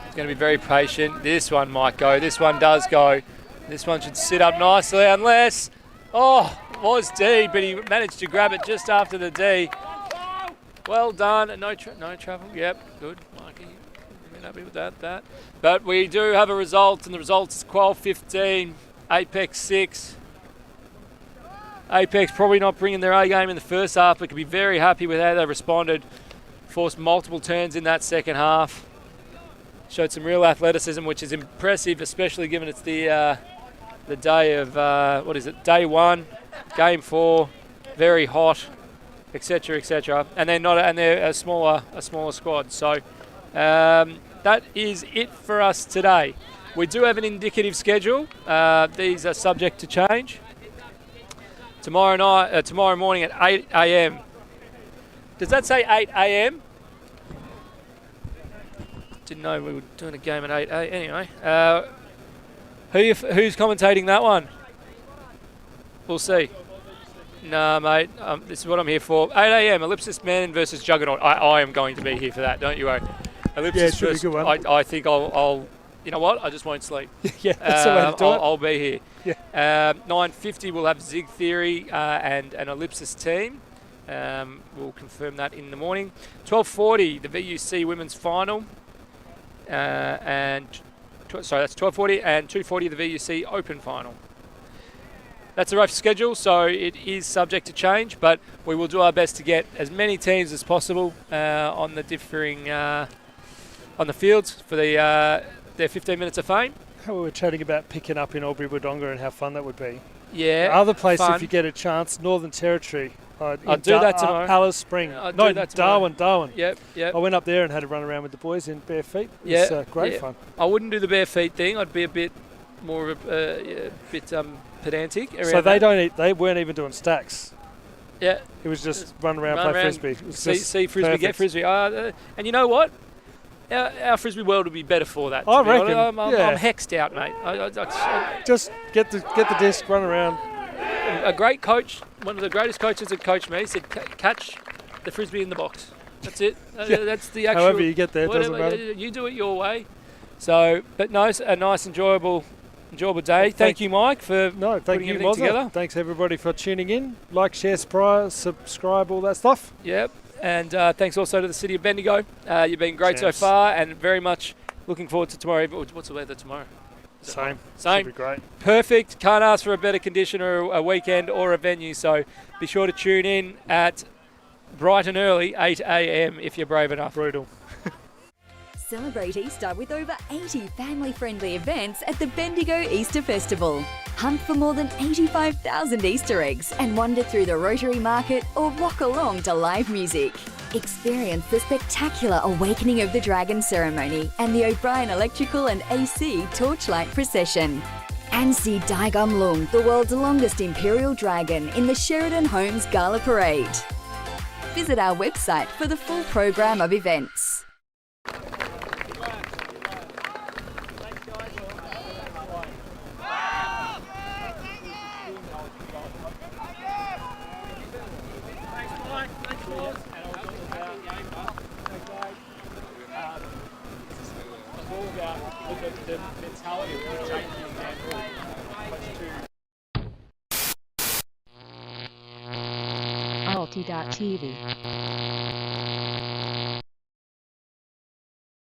Speaker 1: He's going to be very patient. This one might go, this one does go. This one should sit up nicely unless, oh, was D, but he managed to grab it just after the D. Well done. No travel. Yep, good. Mikey, you're happy with that. But we do have a result, and the result is Qual 15, Apex 6. Apex probably not bringing their A game in the first half, but could be very happy with how they responded. Forced multiple turns in that second half. Showed some real athleticism, which is impressive, especially given it's the day of day 1. Game 4, very hot, etc., etc. And they're a smaller squad. So that is it for us today. We do have an indicative schedule. These are subject to change. Tomorrow morning at 8 a.m. Does that say 8 a.m.? Didn't know we were doing a game at 8 a.m. Anyway, who's commentating that one? We'll see. Nah, mate. This is what I'm here for. 8 a.m. Ellipsis Man versus Juggernaut. I am going to be here for that. Don't you worry. Ellipsis
Speaker 3: should be a good one.
Speaker 1: I think I'll. You know what? I just won't sleep.
Speaker 3: Yeah, that's the way to do it.
Speaker 1: I'll be here.
Speaker 3: Yeah.
Speaker 1: 9:50 we'll have Zig Theory and an Ellipsis team. We'll confirm that in the morning. 12:40 the VUC women's final. That's 12:40 and 2:40 the VUC Open final. That's a rough schedule, so it is subject to change, but we will do our best to get as many teams as possible on the differing on the fields for their 15 minutes of fame.
Speaker 3: How we were chatting about picking up in Albury Wodonga and how fun that would be.
Speaker 1: Yeah.
Speaker 3: Other place,
Speaker 1: fun.
Speaker 3: if you get a chance, Northern Territory.
Speaker 1: I'll do that tomorrow.
Speaker 3: Alice Spring.
Speaker 1: I'll do that tomorrow.
Speaker 3: Darwin.
Speaker 1: Yep.
Speaker 3: I went up there and had a run around with the boys in bare feet.
Speaker 1: Yeah.
Speaker 3: It was great fun.
Speaker 1: I wouldn't do the bare feet thing. I'd be a bit more of a bit pedantic.
Speaker 3: So they weren't even doing stacks.
Speaker 1: Yeah.
Speaker 3: It was just run around, play Frisbee.
Speaker 1: See Frisbee, get Frisbee. And you know what? Our Frisbee world would be better for that.
Speaker 3: I reckon.
Speaker 1: I'm hexed out, mate.
Speaker 3: Just get the disc, run around.
Speaker 1: A great coach, one of the greatest coaches that coached me, said catch the Frisbee in the box. That's it. That's the actual.
Speaker 3: However you get there, doesn't matter.
Speaker 1: You do it your way. So, but no, a nice, enjoyable day. Thank you, Mike, for putting everything together.
Speaker 3: Thanks everybody for tuning in. Like, share, subscribe, all that stuff.
Speaker 1: Yep. And thanks also to the City of Bendigo. You've been great so far, and very much looking forward to tomorrow. What's the weather tomorrow?
Speaker 3: Same.
Speaker 1: Should
Speaker 3: be great.
Speaker 1: Perfect. Can't ask for a better condition or a weekend or a venue. So be sure to tune in at bright and early, 8 a.m. if you're brave enough.
Speaker 3: Brutal.
Speaker 6: Celebrate Easter with over 80 family-friendly events at the Bendigo Easter Festival. Hunt for more than 85,000 Easter eggs and wander through the Rotary Market or walk along to live music. Experience the spectacular Awakening of the Dragon ceremony and the O'Brien Electrical and AC Torchlight Procession. And see Daigum Lung, the world's longest imperial dragon, in the Sheridan Homes Gala Parade. Visit our website for the full program of events.
Speaker 1: all about the mentality of changing and
Speaker 7: ULTI.TV.